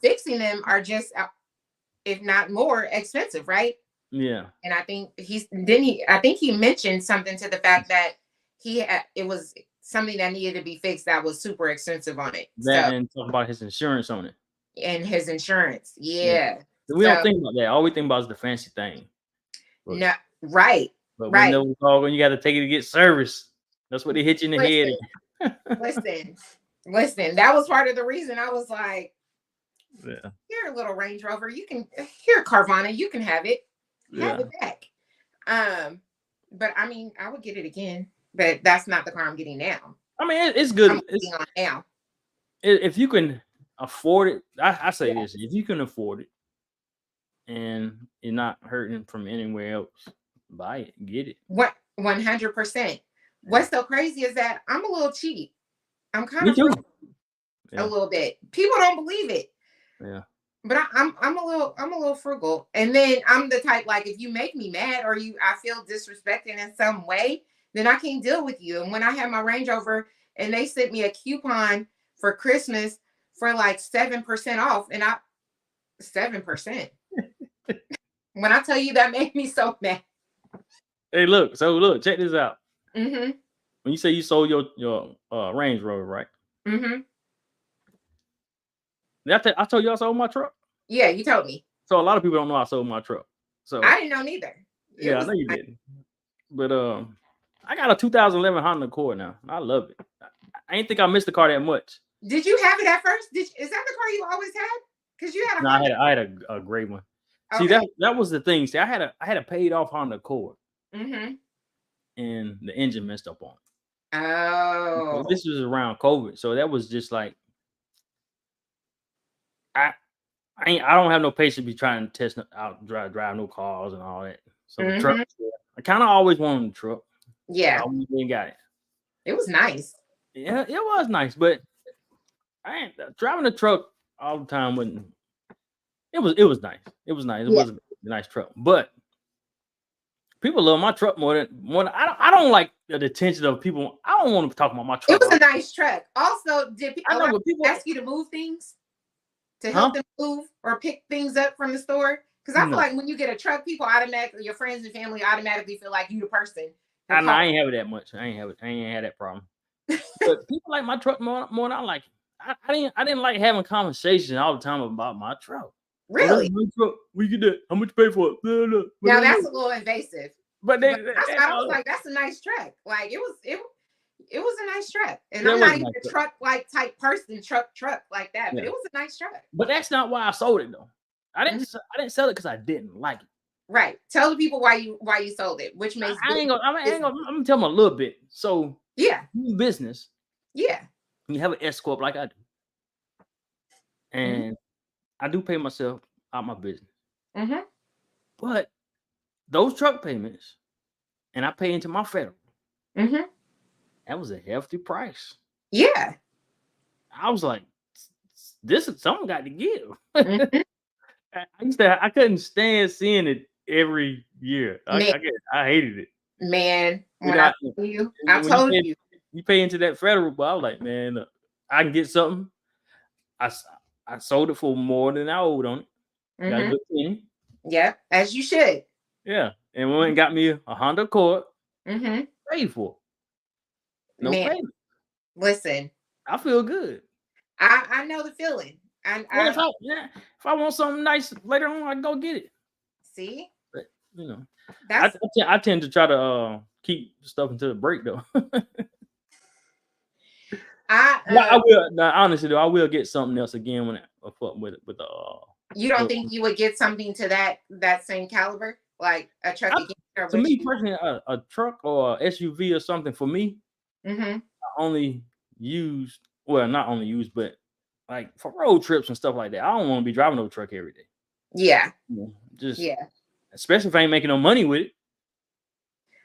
fixing them are just, if not more expensive, right? Yeah. And I think he mentioned something to the fact that it was something that needed to be fixed that was super expensive on it. And talk about his insurance on it. And his insurance. Yeah. We don't think about that. All we think about is the fancy thing. No, right. But when you got to take it to get service, that's what they hit you in the head. Listen. That was part of the reason I was like, yeah, here, little Range Rover, here, Carvana, you can have it. Have it back. But I mean, I would get it again, but that's not the car I'm getting now. I mean, it's good. It's on now. If you can afford it, I say this: if you can afford it, and you're not hurting from anywhere else, buy it, get it. 100%. What's so crazy is that I'm a little cheap. I'm kind of a little bit. People don't believe it. Yeah. But I'm a little frugal. And then I'm the type, like, if you make me mad or I feel disrespected in some way, then I can't deal with you. And when I had my Range Rover and they sent me a coupon for Christmas for like 7% off, and 7%. When I tell you that made me so mad. Hey, look, check this out. When you say you sold your Range Rover, right? I told you I sold my truck. Yeah, you told me. So a lot of people don't know I sold my truck. So I didn't know neither. I know you didn't. But I got a 2011 Honda Accord now. I love it. I ain't think I missed the car that much. Did you have it at first? Is that the car you always had? Because you had a Honda. I had a great one. Okay. See, that was the thing. See, I had a paid off Honda Accord. And the engine messed up on it. Oh. So this was around COVID. So that was just like, I don't have no patience to be trying to test out, drive no cars and all that. So the truck, I kind of always wanted the truck. Yeah. I didn't got it. It was nice. Yeah, it was nice, but I ain't driving the truck all the time. It was nice. It was nice. It was a nice truck, but people love my truck more than I don't like the attention of people. I don't want to talk about my truck. It was a nice truck. Also, did people ask you to move things? To help them move or pick things up from the store? Because I feel like when you get a truck, people automatically, your friends and family automatically feel like you the person. I ain't have it that much. I ain't had that problem. But people like my truck more than I like it. I didn't like having conversations all the time about my truck. Really? My truck. We get that. How much you pay for it? Now that's a little invasive. But I was like, that's a nice truck. Like it was a nice truck. And I'm not even a truck like type person, truck like that. But it was a nice truck. But that's not why I sold it though. I didn't sell it because I didn't like it. Right. Tell the people why you sold it, which makes I'm gonna tell them a little bit. So you business. Yeah. You have an S corp like I do. And I do pay myself out my business. But those truck payments, and I pay into my federal. That was a hefty price. Yeah. I was like, this is something got to give. I couldn't stand seeing it every year. I hated it. Man, I told you. You pay into that federal, but I was like, man, I can get something. I sold it for more than I owed on it. Got a good penny. Yeah, as you should. Yeah. And we went and got me a Honda Accord. Paid for it. No payment. Listen. I feel good. I know the feeling. If I want something nice later on, I go get it. See, but I tend to try to keep stuff until the break though. I will. Now, honestly though, I will get something else again when I fuck with it. You don't think you would get something to that same caliber, like a truck again? To me personally, a truck or a SUV or something for me. Mm-hmm. I only use, well, not only use, but like for road trips and stuff like that. I don't want to be driving no truck every day. Yeah. Especially if I ain't making no money with it.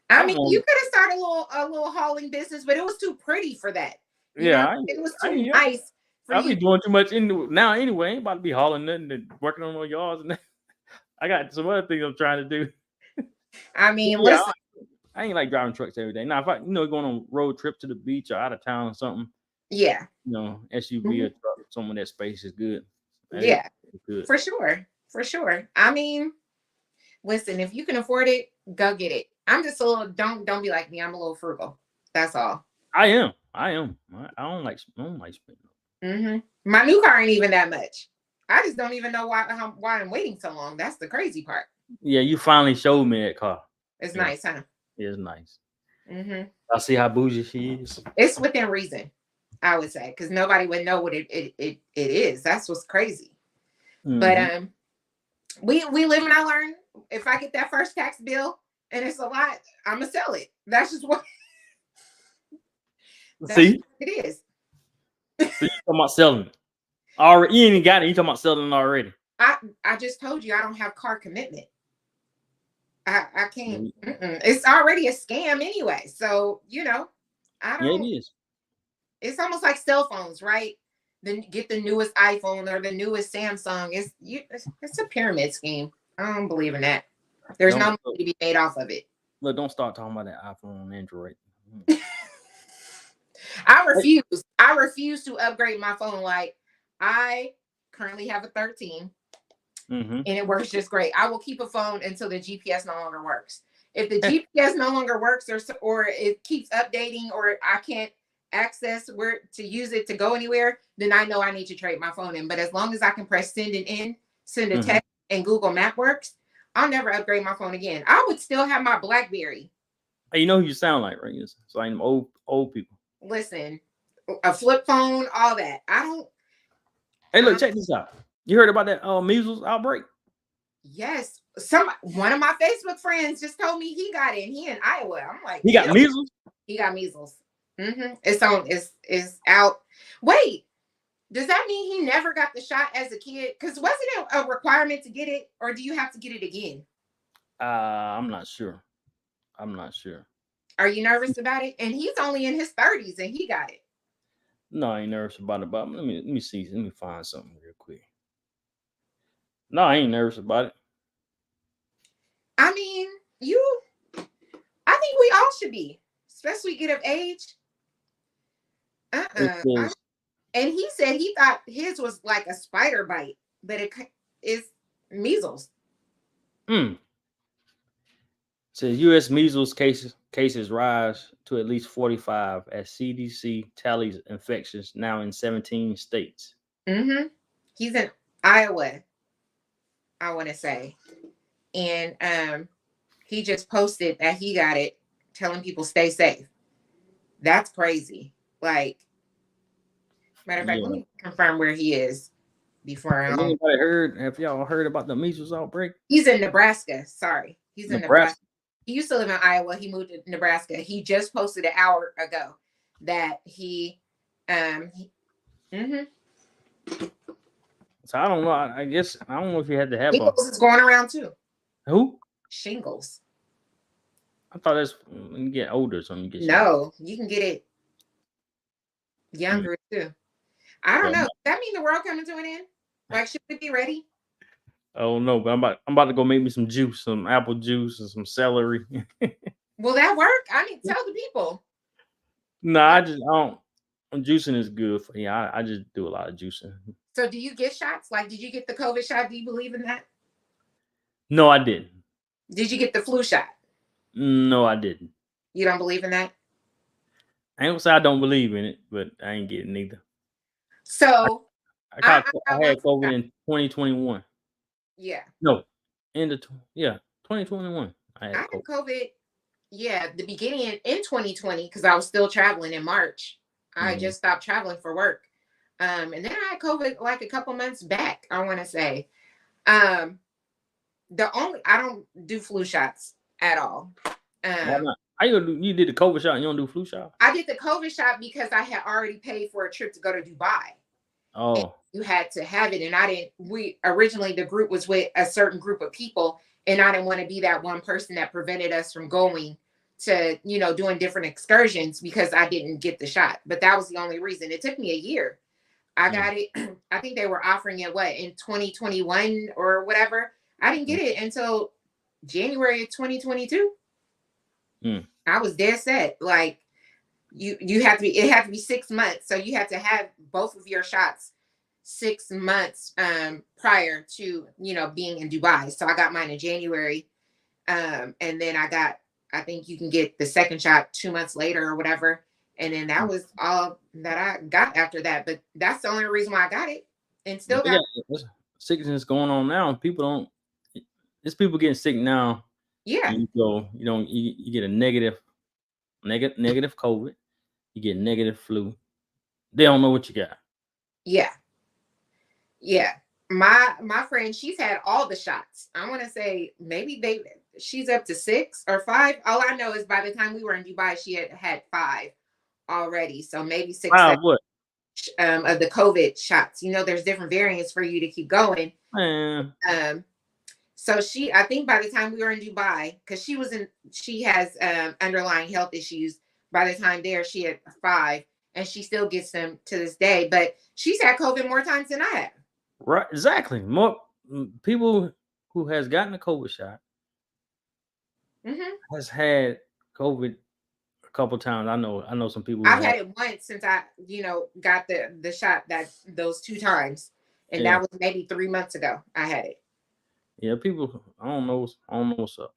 I mean, you could have started a little hauling business, but it was too pretty for that. It was too nice. I'll be doing too much now anyway. Ain't about to be hauling nothing and working on my yards. And I got some other things I'm trying to do. I mean, listen. I ain't like driving trucks every day. Now, if I, going on a road trip to the beach or out of town or something, yeah, SUV or truck, some of that space is good. Yeah, good. For sure. I mean, listen, if you can afford it, go get it. I'm just a little don't be like me. I'm a little frugal. That's all. I am. I don't like spending. Mm-hmm. My new car ain't even that much. I just don't even know why I'm waiting so long. That's the crazy part. Yeah, you finally showed me that car. It's nice, huh? It's nice. Mm-hmm. I see how bougie she is. It's within reason, I would say, because nobody would know what it is. That's what's crazy. Mm-hmm. But we live and I learn. If I get that first tax bill and it's a lot, I'm gonna sell it. That's just what. See, it is. So you talking about selling it? Already, you ain't got it. You talking about selling it already? I just told you I don't have car commitment. I can't. It's already a scam anyway. So I don't. Yeah, it is. It's almost like cell phones, right? Then get the newest iPhone or the newest Samsung. It's a pyramid scheme. I don't believe in that. There's no money to be made off of it. Look, don't start talking about that iPhone and Android. I refuse to upgrade my phone. Like, I currently have a 13 and it works just great. I will keep a phone until the GPS no longer works. If the GPS no longer works or it keeps updating or I can't access where to use it to go anywhere, then I know I need to trade my phone in. But as long as I can press send a text and Google Map works, I'll never upgrade my phone again. I would still have my BlackBerry. Hey, you know who you sound like, right? It's like old people. Listen, a flip phone, all that. I don't. Hey, look, check this out. You heard about that measles outbreak? Yes. One of my Facebook friends just told me he got it. He in Iowa. I'm like, he got measles? He got measles. Mm-hmm. It's out. Wait, does that mean he never got the shot as a kid? Because wasn't it a requirement to get it, or do you have to get it again? I'm not sure. Are you nervous about it? And he's only in his 30s and he got it. No, I ain't nervous about it. But let me see. Let me find something real quick. No, I ain't nervous about it. I mean, I think we all should be, especially get of age. And he said he thought his was like a spider bite, but it is measles. Says U.S. measles cases rise to at least 45 as CDC tallies infections now in 17 states. Mm-hmm. He's in Iowa, I want to say. And he just posted that he got it, telling people stay safe. That's crazy. Like, matter of fact, let me confirm where he is before I. Have y'all heard about the measles outbreak? He's in Nebraska. Sorry. He's in Nebraska. He used to live in Iowa. He moved to Nebraska. He just posted an hour ago that he So I don't know. I guess I don't know if you had to have shingles is going around too. Who? Shingles. I thought that's when you get older, so you get shingles. You can get it younger too. I don't know. Does that mean the world coming to an end? Like, should we be ready? Oh no, but I'm about to go make me some juice, some apple juice and some celery. Will that work? I need to tell the people. No, I don't. Juicing is good for you. I just do a lot of juicing. So do you get shots? Like, did you get the COVID shot? Do you believe in that? No, I didn't. Did you get the flu shot? No, I didn't. You don't believe in that? I ain't gonna say I don't believe in it, but I ain't getting neither. So I had COVID in 2021. Yeah. No, end of 2021. I I had had COVID. COVID. Yeah, the beginning in 2020 because I was still traveling in March. I Mm-hmm. just stopped traveling for work. And then I had COVID like a couple months back, I want to say. I don't do flu shots at all. Why not? You did the COVID shot and you don't do flu shot? I did the COVID shot because I had already paid for a trip to go to Dubai. And Oh. you had to have it. And we originally, the group was with a certain group of people. And I didn't want to be that one person that prevented us from going to, doing different excursions because I didn't get the shot. But that was the only reason. It took me a year. I got it. I think they were offering it in 2021 or whatever. I didn't get it until January of 2022. I was dead set. Like it had to be 6 months. So you had to have both of your shots 6 months prior to, being in Dubai. So I got mine in January. And then I think you can get the second shot 2 months later or whatever. And then that was all that I got after that. But that's the only reason why I got it and still got it. Sickness going on now. There's people getting sick now. Yeah. You get a negative COVID. You get negative flu. They don't know what you got. Yeah. Yeah. My friend, she's had all the shots. I want to say maybe she's up to 6 or 5. All I know is by the time we were in Dubai, she had 5 already. So maybe 6 what? Of the COVID shots. There's different variants for you to keep going. So I think by the time we were in Dubai, because she has underlying health issues. By the time there, she had 5, and she still gets them to this day. But she's had COVID more times than I have. Right, exactly. More people who has gotten a COVID shot has had COVID a couple times. I know some people. I've had it once since I, got the shot those 2 times, and that was maybe 3 months ago. I had it. Yeah, people. I don't know what's up.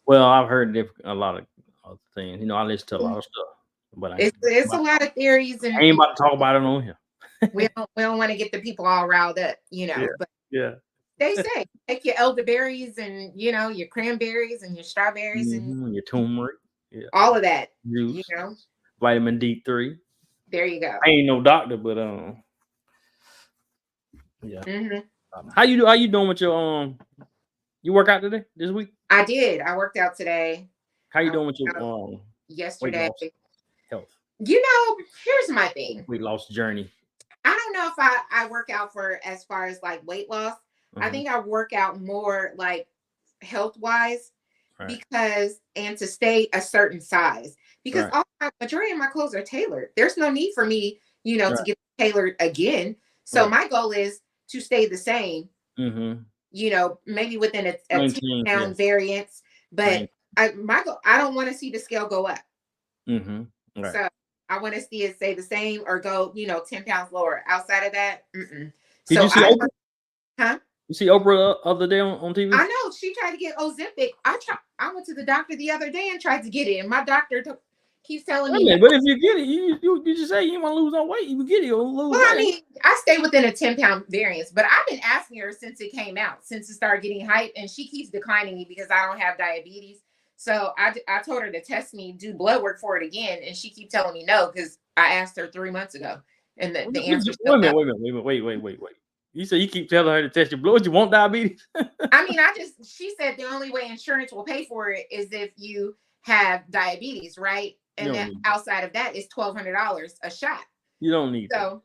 Well, I've heard a lot of other things. I listen to a lot of stuff, but it's a lot of theories, and I ain't about to talk about it on here. we don't want to get the people all riled up, But they say take your elderberries and your cranberries and your strawberries and your turmeric, all of that. Juice, vitamin D3. There you go. I ain't no doctor, but How you doing with your you work out today this week? I did. I worked out today. How you doing with your yesterday health? Here's my thing. Weight loss journey. I don't know if I work out for as far as like weight loss. I think I work out more like health wise, because and to stay a certain size, because majority of my clothes are tailored. There's no need for me, to get tailored again. So my goal is to stay the same. Maybe within a 10-pound variance, but I don't want to see the scale go up. So I want to see it stay the same or go, 10 pounds lower. Outside of that, Did you see Oprah? Huh? You see Oprah the other day on TV? I know she tried to get Ozempic. I went to the doctor the other day and tried to get it, and my doctor keeps telling me. But if you get it, you just say you want to lose no weight. You get it, you'll lose. Well, I mean, I stay within a 10-pound variance, but I've been asking her since it came out, since it started getting hype, and she keeps declining me because I don't have diabetes. So I told her to test me, do blood work for it again, and she keeps telling me no because I asked her 3 months ago, and the answer. Wait a minute. You say you keep telling her to test your blood. You want diabetes? I mean, she said the only way insurance will pay for it is if you have diabetes, right? And then outside of that is $1,200 a shot. You don't need so.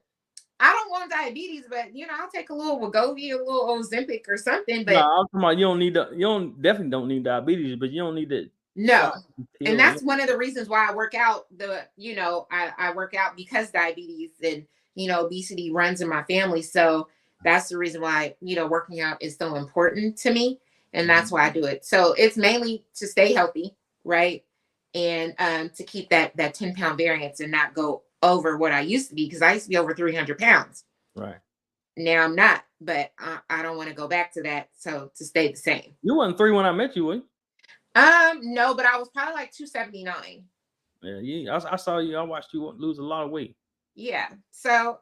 I don't want diabetes, but I'll take a little Wegovy, a little Ozempic or something. But no, I'm talking about you definitely don't need diabetes, but you don't need that. No, and that's one of the reasons why I work out. I work out because diabetes and obesity runs in my family. So that's the reason why working out is so important to me, and that's why I do it. So it's mainly to stay healthy, right, and to keep that 10-pound variance and not go over what I used to be, because I used to be over 300 pounds. Right. Now I'm not, but I don't want to go back to that. So to stay the same. You wasn't 3 when I met you, were you? No, but I was probably like 279. Yeah, I saw you. I watched you lose a lot of weight. Yeah. So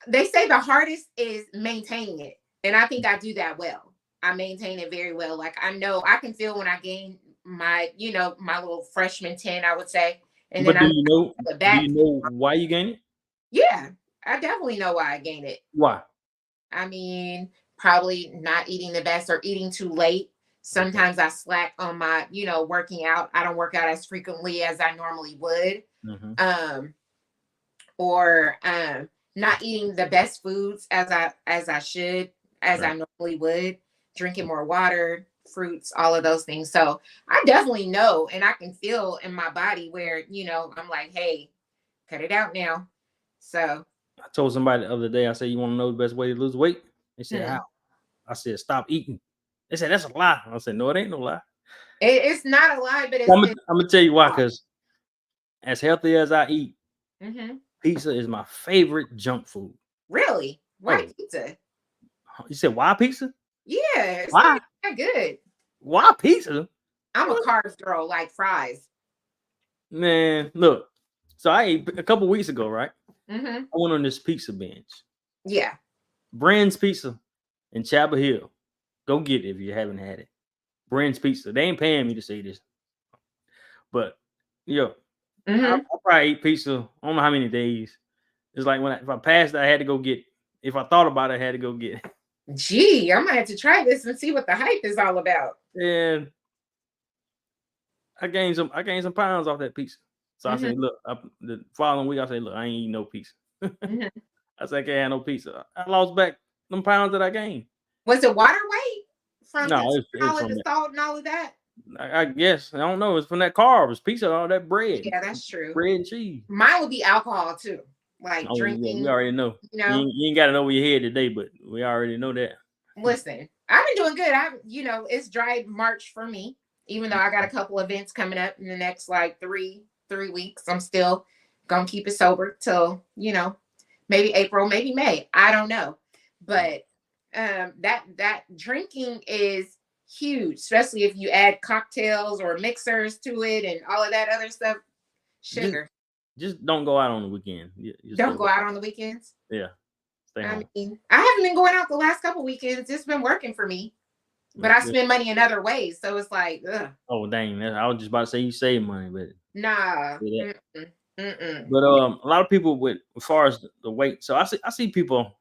they say the hardest is maintaining it. And I think I do that well. I maintain it very well. Like I know I can feel when I gain my little freshman 10, I would say. And then But I do it back. you know why you gain it? Yeah, I definitely know why I gained it. Why? I mean, probably not eating the best or eating too late. Okay. Sometimes I slack on my, working out. I don't work out as frequently as I normally would. Mm-hmm. Um, or not eating the best foods as I should, as Right. I normally would, drinking more water, fruits, all of those things. So I definitely know and I can feel in my body where, I'm like, hey, cut it out now. So I told somebody the other day, I said, you want to know the best way to lose weight? They said, how? hmm. I said, stop eating. They said, that's a lie. I said, no, it ain't no lie. It's not a lie, but I'm it's gonna tell you why, because as healthy as I eat, mm-hmm. pizza is my favorite junk food. Really? Why Oh, pizza? you said why pizza? Yeah, it's not Why? even that good. Why pizza? I'm a carbs girl, like fries. Man, look. So I ate a couple weeks ago, right? Mm-hmm. I went on this pizza binge. Yeah. Brand's Pizza in Chapel Hill. Go get it if you haven't had it. Brand's Pizza. They ain't paying me to say this, but yo, I Mm-hmm. probably eat pizza. I don't know how many days. It's like if I passed, I had to go get it. If I thought about it, I had to go get it. Gee, I'm gonna have to try this and see what the hype is all about. And I gained some pounds off that pizza. So I Mm-hmm. said, look, the following week I said, look, I ain't eating no pizza. Mm-hmm. I said, I can't have no pizza. I lost back them pounds that I gained. Was it water weight from No, consuming it's all of from the that. salt and all of that? I guess I don't know. It's from that carbs, pizza, all that bread, Yeah, that's true. bread and cheese. Mine would be alcohol too, like Oh yeah, we drinking. already know. You know, You ain't got to know where your head today, but we already know that. listen, I've been doing good. It's dry March for me, even though I got a couple events coming up in the next like three weeks. I'm still gonna keep it sober till, maybe April, maybe May. I don't know. But that drinking is huge, especially if you add cocktails or mixers to it and all of that other stuff. Just, Sugar. just don't go out on the weekend. Just Don't go out on the weekends. yeah, stay I home. mean, I haven't been going out the last couple weekends. It's been working for me, but That's I good. spend money in other ways. So it's like, ugh, Oh dang, I was just about to say you save money, but nah. yeah. Mm-mm, mm-mm. But a lot of people with as far as the weight. So I see people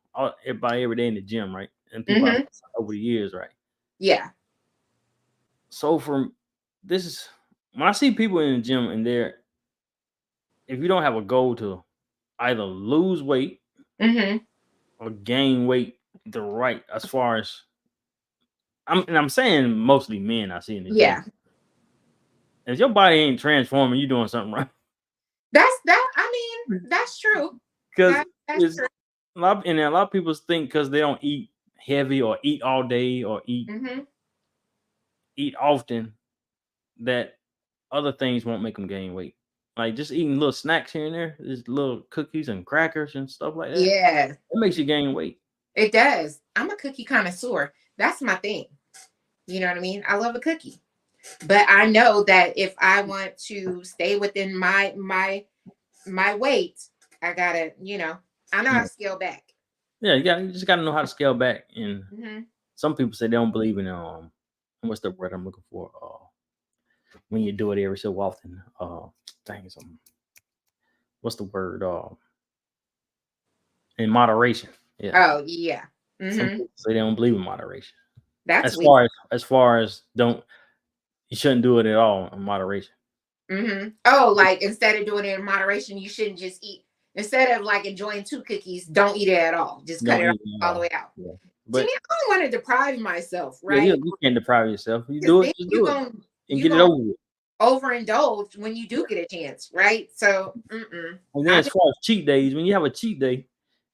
everybody every day in the gym, right? And people I've Mm-hmm. met over the years, right? Yeah. So from this is when I see people in the gym and if you don't have a goal to either lose weight Mm-hmm. or gain weight the right as far as I'm saying mostly men I see in the gym. Yeah. If your body ain't transforming, you doing something right. That's true. Because That's it's true. a lot of people think because they don't eat heavy or eat all day or Mm-hmm. eat often that other things won't make them gain weight. Like just eating little snacks here and there, just little cookies and crackers and stuff like that. Yeah, It makes you gain weight. it does. I'm a cookie connoisseur. That's my thing. You know what I mean? I love a cookie. But I know that if I want to stay within my weight, I gotta, I know how Yeah, to scale back. yeah, you just gotta know how to scale back. And Mm-hmm. some people say they don't believe in what's the word I'm looking for? When you do it every so often. Dang something. What's the word? In moderation. Yeah. Oh yeah. Some Mm-hmm. people say they don't believe in moderation. That's As weird. far as you shouldn't do it at all in moderation. Mm-hmm. Oh, like instead of doing it in moderation, you shouldn't just eat. Instead of like enjoying two cookies, don't eat it at all. Just cut Don't it off eat it at all the all. way out. Yeah. To But me, I don't want to deprive myself, yeah, right? you can't deprive yourself. You Because do it, then just you do it going and you get it going over with. overindulge when you do get a chance, right? So, And then I as just, far as cheat days, when you have a cheat day,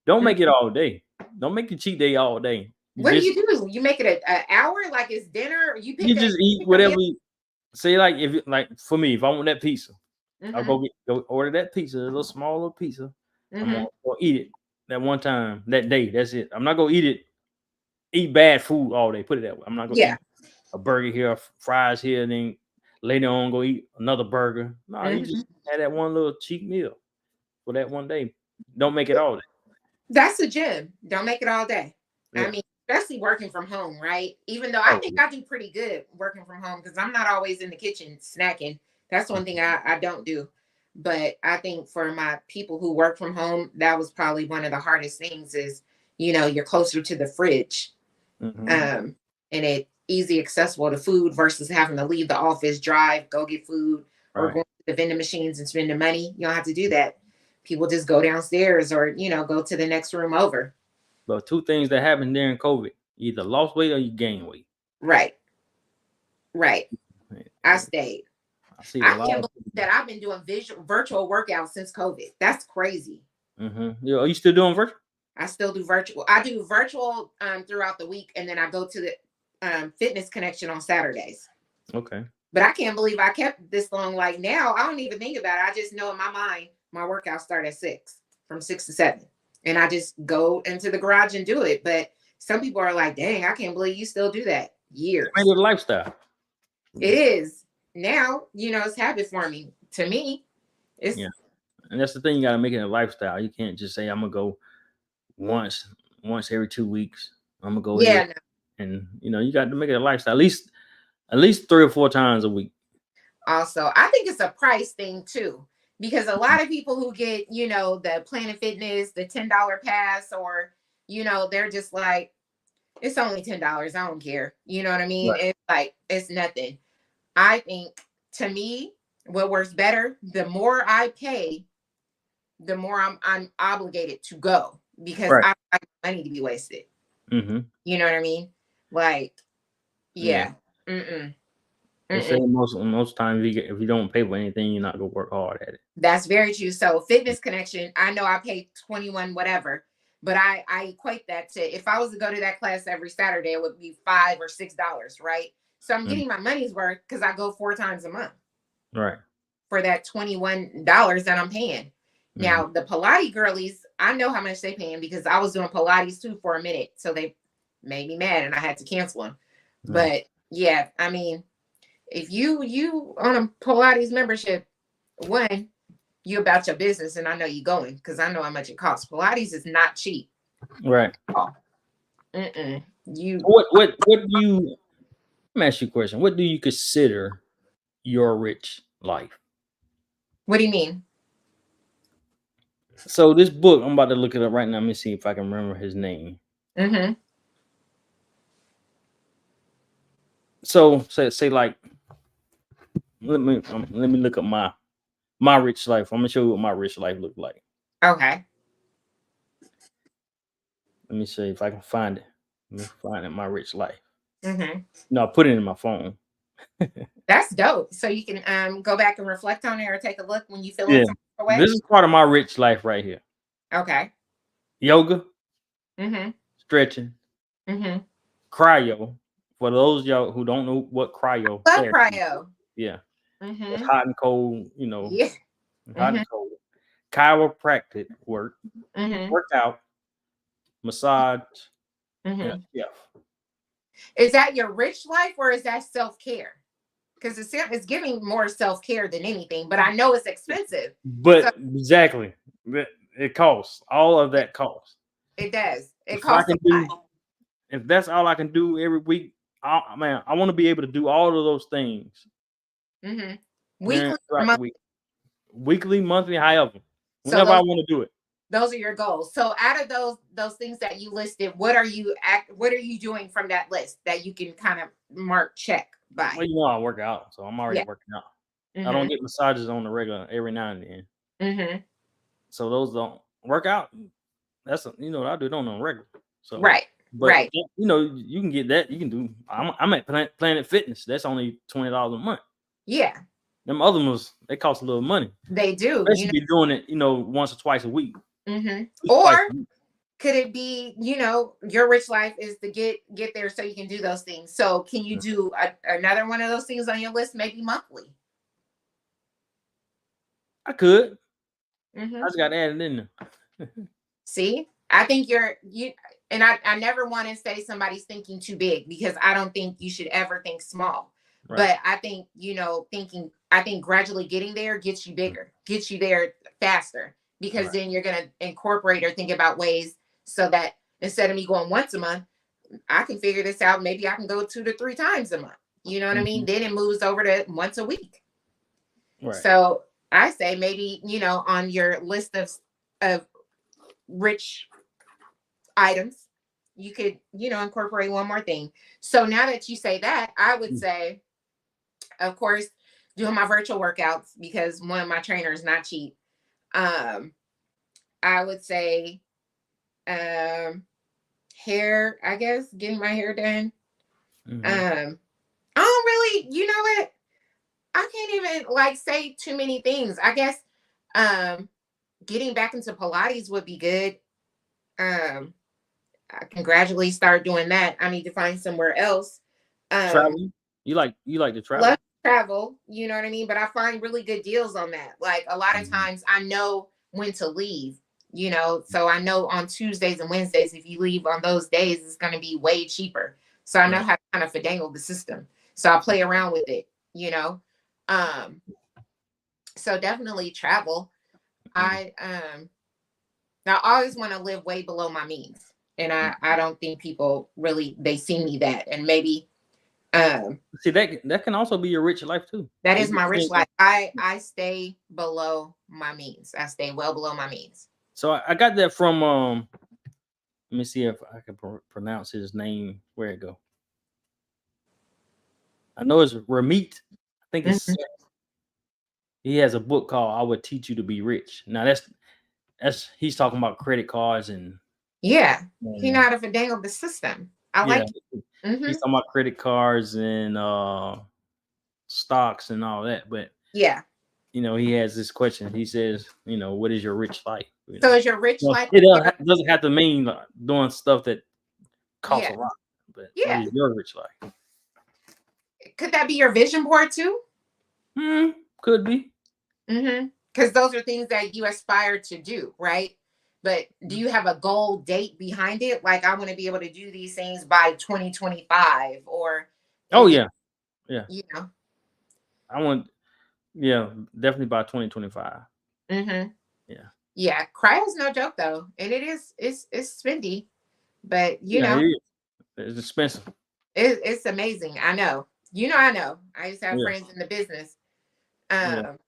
don't mm. make it all day. Don't make your cheat day all day. You What do just you do? You make it an hour, like it's dinner, or you you pick a just eat pick a whatever meal. say like like for me, if I want that pizza, I'll Mm-hmm. go order that pizza, a little smaller pizza. I'm gonna Mm-hmm. go eat it that one time, that day. That's it. I'm not gonna eat bad food all day. Put it that way. I'm not gonna Yeah. eat a burger here, fries here, and then later on go eat another burger. No, you Mm-hmm. just had that one little cheap meal for that one day. Don't make it all day. That's the gym. Don't make it all day. Yeah. I mean, especially working from home, right? Even though I think I do pretty good working from home because I'm not always in the kitchen snacking. That's one thing I don't do. But I think for my people who work from home, that was probably one of the hardest things is, you're closer to the fridge. And it easy accessible to food versus having to leave the office, drive, go get food, or go to the vending machines and spend the money. You don't have to do that. People just go downstairs or, go to the next room over. But two things that happened during COVID, you either lost weight or you gained weight. Right. I stayed. I can't believe that I've been doing virtual workouts since COVID. That's crazy. Are you still doing virtual? I still do virtual. I do virtual throughout the week, and then I go to the Fitness Connection on Saturdays. Okay. But I can't believe I kept this long. Like now, I don't even think about it. I just know in my mind, my workouts start at 6, from 6 to 7. And I just go into the garage and do it. But some people are like, dang, I can't believe you still do that. Years. It's a lifestyle. It is. Now, it's habit forming. To me, it's. Yeah. And that's the thing. You got to make it a lifestyle. You can't just say, I'm going to go once every 2 weeks. I'm going to go here. No. And, you got to make it a lifestyle. At least 3 or 4 times a week. Also, I think it's a price thing too, because a lot of people who get, the Planet Fitness, the $10 pass, or, they're just like, it's only $10. I don't care. You know what I mean? Right. It's like, it's nothing. I think to me, what works better, the more I pay, the more I'm obligated to go because I want money to be wasted. You know what I mean? Like, yeah. They say most times if you don't pay for anything, you're not gonna work hard at it. That's very true. So Fitness Connection, I know I pay $21 whatever, but I equate that to if I was to go to that class every Saturday, it would be $5 or $6, right? So I'm getting my money's worth because I go 4 times a month. Right. For that $21 that I'm paying. Now the Pilates girlies, I know how much they're paying because I was doing Pilates too for a minute. So they made me mad and I had to cancel them. But yeah, I mean, if you on a Pilates membership, one, you about your business, and I know you going because I know how much it costs. Pilates is not cheap. Right. Oh. What do you? Let me ask you a question. What do you consider your rich life? What do you mean? So this book, I'm about to look it up right now. Let me see if I can remember his name. So say like, let me look up my rich life. I'm gonna show you what my rich life look like. Okay. Let me see if I can find it. Let me find it. My rich life. No, I put it in my phone. That's dope. So you can go back and reflect on it or take a look when you feel it. This is part of my rich life right here. Okay. Yoga. Stretching. Cryo. For those y'all who don't know what cryo. Love cryo. Yeah. It's hot and cold, Yeah. Hot and cold. Chiropractic work. Workout. Massage. Yeah. Is that your rich life or is that self-care? Because it's giving more self-care than anything, but I know it's expensive. But exactly. It costs. All of that costs. It does. It costs a lot. If that's all I can do every week, I want to be able to do all of those things. Weekly, monthly, however. Whenever I want to do it. Those are your goals. So out of those things that you listed, what are you doing from that list that you can kind of mark check by? Well, I work out, so I'm already working out. I don't get massages on the regular every now and then. So those don't work out. That's I do it on a regular. So but you can get that. You can do. I'm at Planet Fitness. That's only $20 a month. Yeah. Them other ones, they cost a little money. They do. They should be doing it, once or twice a week. Or could it be, your rich life is to get there so you can do those things. So can you do another one of those things on your list, maybe monthly? I could. I just got to add it in there. See, I think and I never want to say somebody's thinking too big because I don't think you should ever think small. Right. But I think, I think gradually getting there gets you bigger, gets you there faster. because then you're going to incorporate or think about ways so that instead of me going once a month, I can figure this out. Maybe I can go 2 to 3 times a month. You know what I mean? Then it moves over to once a week. So I say maybe, on your list of rich items, you could, incorporate one more thing. So now that you say that, I would say, of course, doing my virtual workouts, because one of my trainers not cheap. I would say hair, I guess, getting my hair done. I don't really, you know what? I can't even say too many things. I guess getting back into Pilates would be good. I can gradually start doing that. I need to find somewhere else. Travel? You like to travel? Love travel, you know what I mean? But I find really good deals on that. Like a lot of times I know when to leave, so I know on Tuesdays and Wednesdays, if you leave on those days, it's going to be way cheaper. So I know how to kind of finagle the system. So I play around with it, so definitely travel. I always want to live way below my means. And I don't think people really, they see me that. And maybe see that can also be your rich life too. That is my rich life. I stay below my means. I stay well below my means. So I got that from let me see if I can pronounce his name. Where it go? I know it's Ramit. I think it's he has a book called "I Would Teach You to Be Rich." Now that's he's talking about credit cards and he know how to finagle the system. I like it. He's talking about credit cards and stocks and all that, but he has this question. He says, what is your rich life? So is your rich life? It doesn't have to mean doing stuff that costs a lot, but what is your rich life? Could that be your vision board too? Could be. Because those are things that you aspire to do, right? But do you have a goal date behind it? Like, I want to be able to do these things by 2025 or... Oh, yeah. I want... Yeah, definitely by 2025. Yeah, cryo's no joke though. And it's spendy. But, it's expensive. It's amazing. I know. I know. I just have friends in the business. But...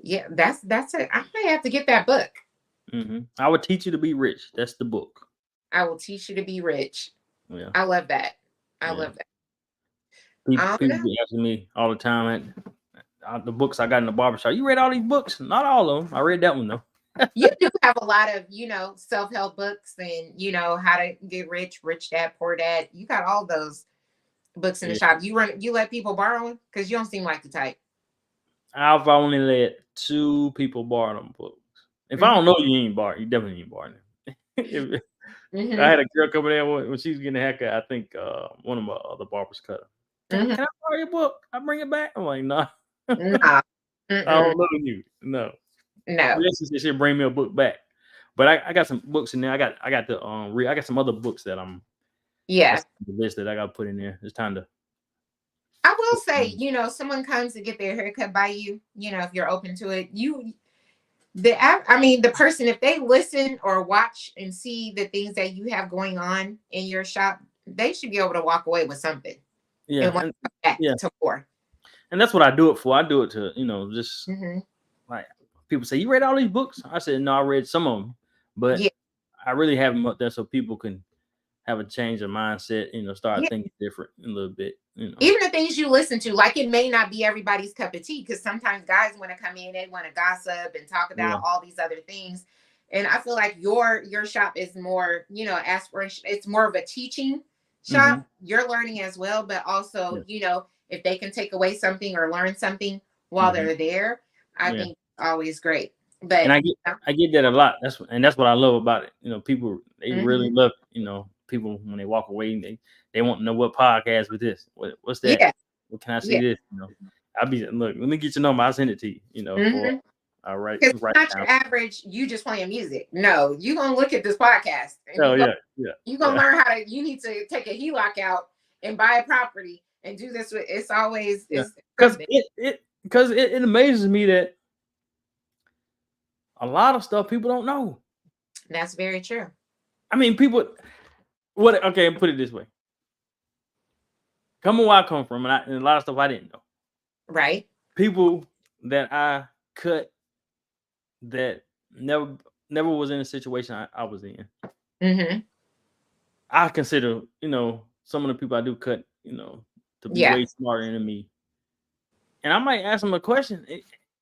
yeah, that's it. I might have to get that book. I Would Teach You to Be Rich. That's the book. I Will Teach You to Be Rich. Yeah, I love that. I love that. People be asking me all the time the books I got in the barbershop. You read all these books? Not all of them. I read that one though. You do have a lot of self-help books and how to get rich, Rich Dad, Poor Dad. You got all those books in the shop. You let people borrow them because you don't seem like the type. I've only let 2 people borrow them books. If I don't know you definitely ain't borrowing them. I had a girl coming in when she was getting a haircut. I think one of my other barbers cut her. Can I borrow your book? I bring it back. I'm like, nah. I don't know you. No. She said bring me a book back. But I got some books in there. I got I got some other books that the list that I got to put in there. It's time to... I will say, someone comes to get their haircut by you, if you're open to it, the person, if they listen or watch and see the things that you have going on in your shop, they should be able to walk away with something. Yeah. And back to more. And that's what I do it for. I do it to, just like people say, you read all these books? I said, no, I read some of them, but I really have them up there so people can have a change of mindset, start thinking different a little bit. Even the things you listen to, like it may not be everybody's cup of tea, because sometimes guys want to come in, they want to gossip and talk about all these other things. And I feel like your shop is more, aspiration. It's more of a teaching shop. You're learning as well, but also, if they can take away something or learn something while they're there, I think it's always great. But and I get that a lot. That's what I love about it. People, they really love, people when they walk away, they want to know what podcast with this. What's that? Yeah. What can I see this? I'll be look. Let me get your number. I'll send it to you. All right. Because it's not your average. You just playing music. No, you gonna look at this podcast. And you gonna learn how to. You need to take a HELOC out and buy a property and do this. It's always because it amazes me that a lot of stuff people don't know. That's very true. I mean, people. Okay, put it this way. Coming where I come from, and a lot of stuff I didn't know. Right. People that I cut that never was in a situation I was in. Mm-hmm. I consider, some of the people I do cut, to be way smarter than me. And I might ask them a question.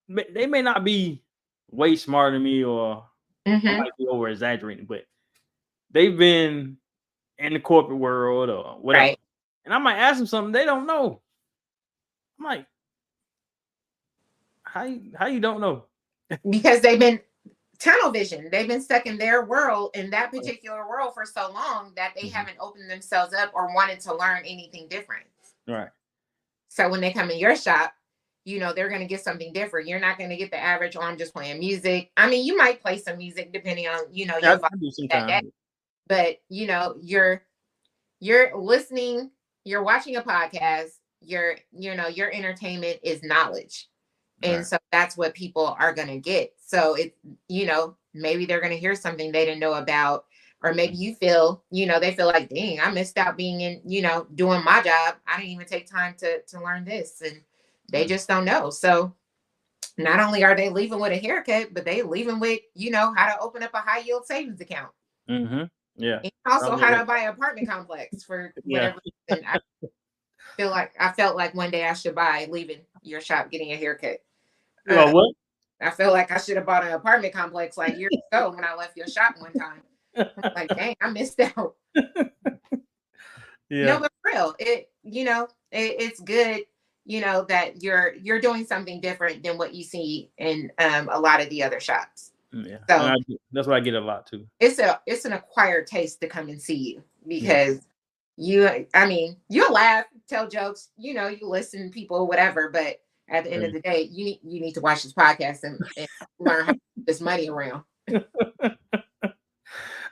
They may not be way smarter than me, or I might be over exaggerating, but they've been in the corporate world or whatever. Right. And I might ask them something they don't know. I'm like, how you don't know? Because they've been tunnel vision. They've been stuck in their world, in that particular world, for so long that they haven't opened themselves up or wanted to learn anything different. Right. So when they come in your shop, they're going to get something different. You're not going to get the average, I'm just playing music. I mean, you might play some music depending on, your vibe that day. But, you're listening, you're watching a podcast, your entertainment is knowledge. And so that's what people are going to get. So it, maybe they're going to hear something they didn't know about, or maybe you feel, they feel like, dang, I missed out being in, doing my job. I didn't even take time to learn this, and they just don't know. So not only are they leaving with a haircut, but they leaving with, how to open up a high yield savings account. Mm-hmm. Yeah. And also how to buy an apartment complex for whatever reason. I felt like one day I should buy, leaving your shop, getting a haircut. What? I feel like I should have bought an apartment complex like years ago when I left your shop one time. Like, dang, I missed out. Yeah. No, but for real, it's good, that you're doing something different than what you see in a lot of the other shops. Yeah. So that's what I get a lot too. It's an acquired taste to come and see you, because you'll laugh, tell jokes, you listen to people, whatever, but at the end of the day, you need to watch this podcast and learn how to put this money around.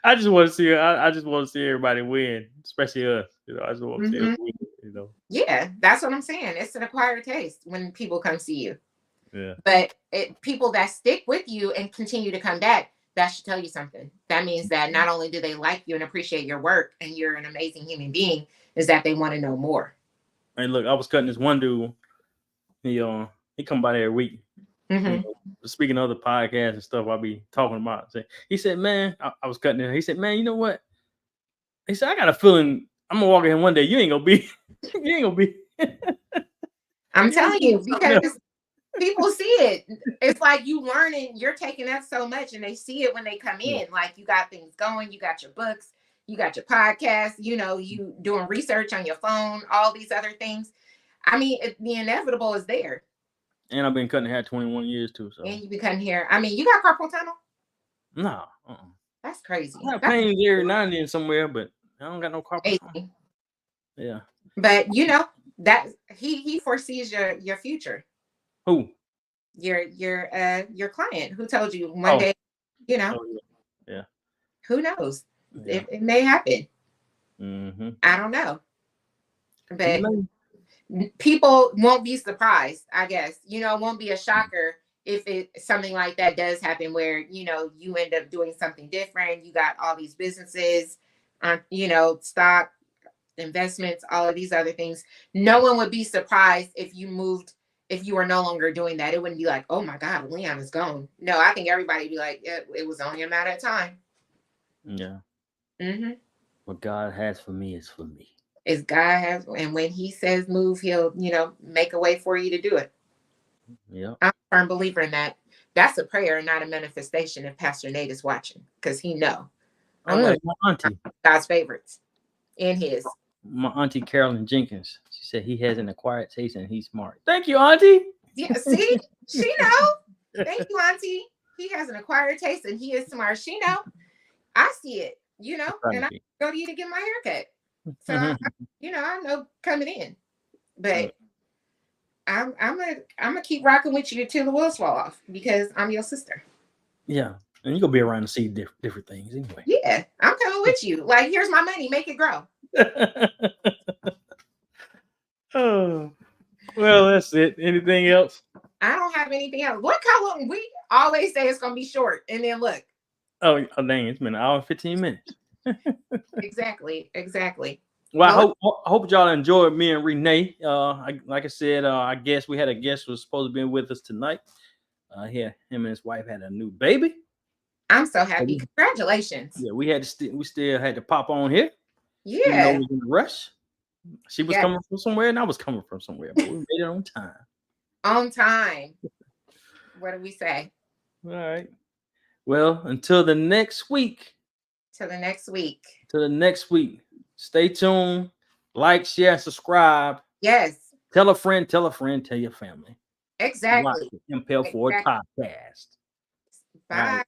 I just want to see. I just want to see everybody win, especially us. I just want to see us win. Yeah, that's what I'm saying. It's an acquired taste when people come see you. Yeah. But people that stick with you and continue to come back, that should tell you something. That means that not only do they like you and appreciate your work, and you're an amazing human being, is that they want to know more. Hey, look, I was cutting this one dude. He come by there every week. Mm-hmm. Speaking of other podcasts and stuff, I'll be talking about. He said, "Man," I was cutting it. He said, "Man, you know what?" He said, "I got a feeling I'm gonna walk in one day. You ain't gonna be. You ain't gonna be." I'm telling you, because people see it. It's like you learning. You're taking up so much, and they see it when they come in. Like, you got things going. You got your books. You got your podcast. You doing research on your phone. All these other things. I mean, the inevitable is there. And I've been cutting hair 21 years too. So. And you be cutting hair. I mean, you got carpal tunnel? No. That's crazy. I have pains every now and then somewhere, but I don't got no carpal tunnel. Yeah. But that he foresees your future. Who? Your client who told you one day, Yeah. Who knows? Yeah. It may happen. Mm-hmm. I don't know. But people won't be surprised, I guess. It won't be a shocker if something like that does happen, where, you end up doing something different. You got all these businesses, stock, investments, all of these other things. No one would be surprised if you moved, if you were no longer doing that. It wouldn't be like, oh my God, Leon is gone. No, I think everybody would be like, yeah, it was only a matter of time. Yeah. Mm-hmm. What God has for me is for me. Is God has, and when he says move, he'll, make a way for you to do it. Yeah. I'm a firm believer in that. That's a prayer, not a manifestation, if Pastor Nate is watching, because he know. I'm my auntie. God's favorites and his. My auntie Carolyn Jenkins. She said he has an acquired taste and he's smart. Thank you, auntie. Yeah, see? She know. Thank you, auntie. He has an acquired taste and he is smart. She know. I see it, and I go to you to get my haircut. So, I know coming in. But I'm gonna keep rocking with you till the wheels fall off, because I'm your sister. Yeah. And you're going to be around to see different things anyway. Yeah, I'm coming with you. Like, here's my money. Make it grow. Oh, well, that's it. Anything else? I don't have anything else. Look how long we always say it's gonna be short, and then look. Oh dang, it's been an hour and 15 minutes. Exactly. Well, I hope y'all enjoyed me and Rene. Like I said, I guess we had a guest who was supposed to be with us tonight. Him and his wife had a new baby. I'm so happy. Congratulations. Yeah, we still had to pop on here. Yeah. Even though we was in a rush. She was coming from somewhere and I was coming from somewhere, but we made it on time. On time. What do we say? All right. Well, until the next week. Till the next week. Stay tuned. Like, share, subscribe. Yes. Tell a friend, tell your family. Exactly. Watch the Impel Forward podcast. Bye.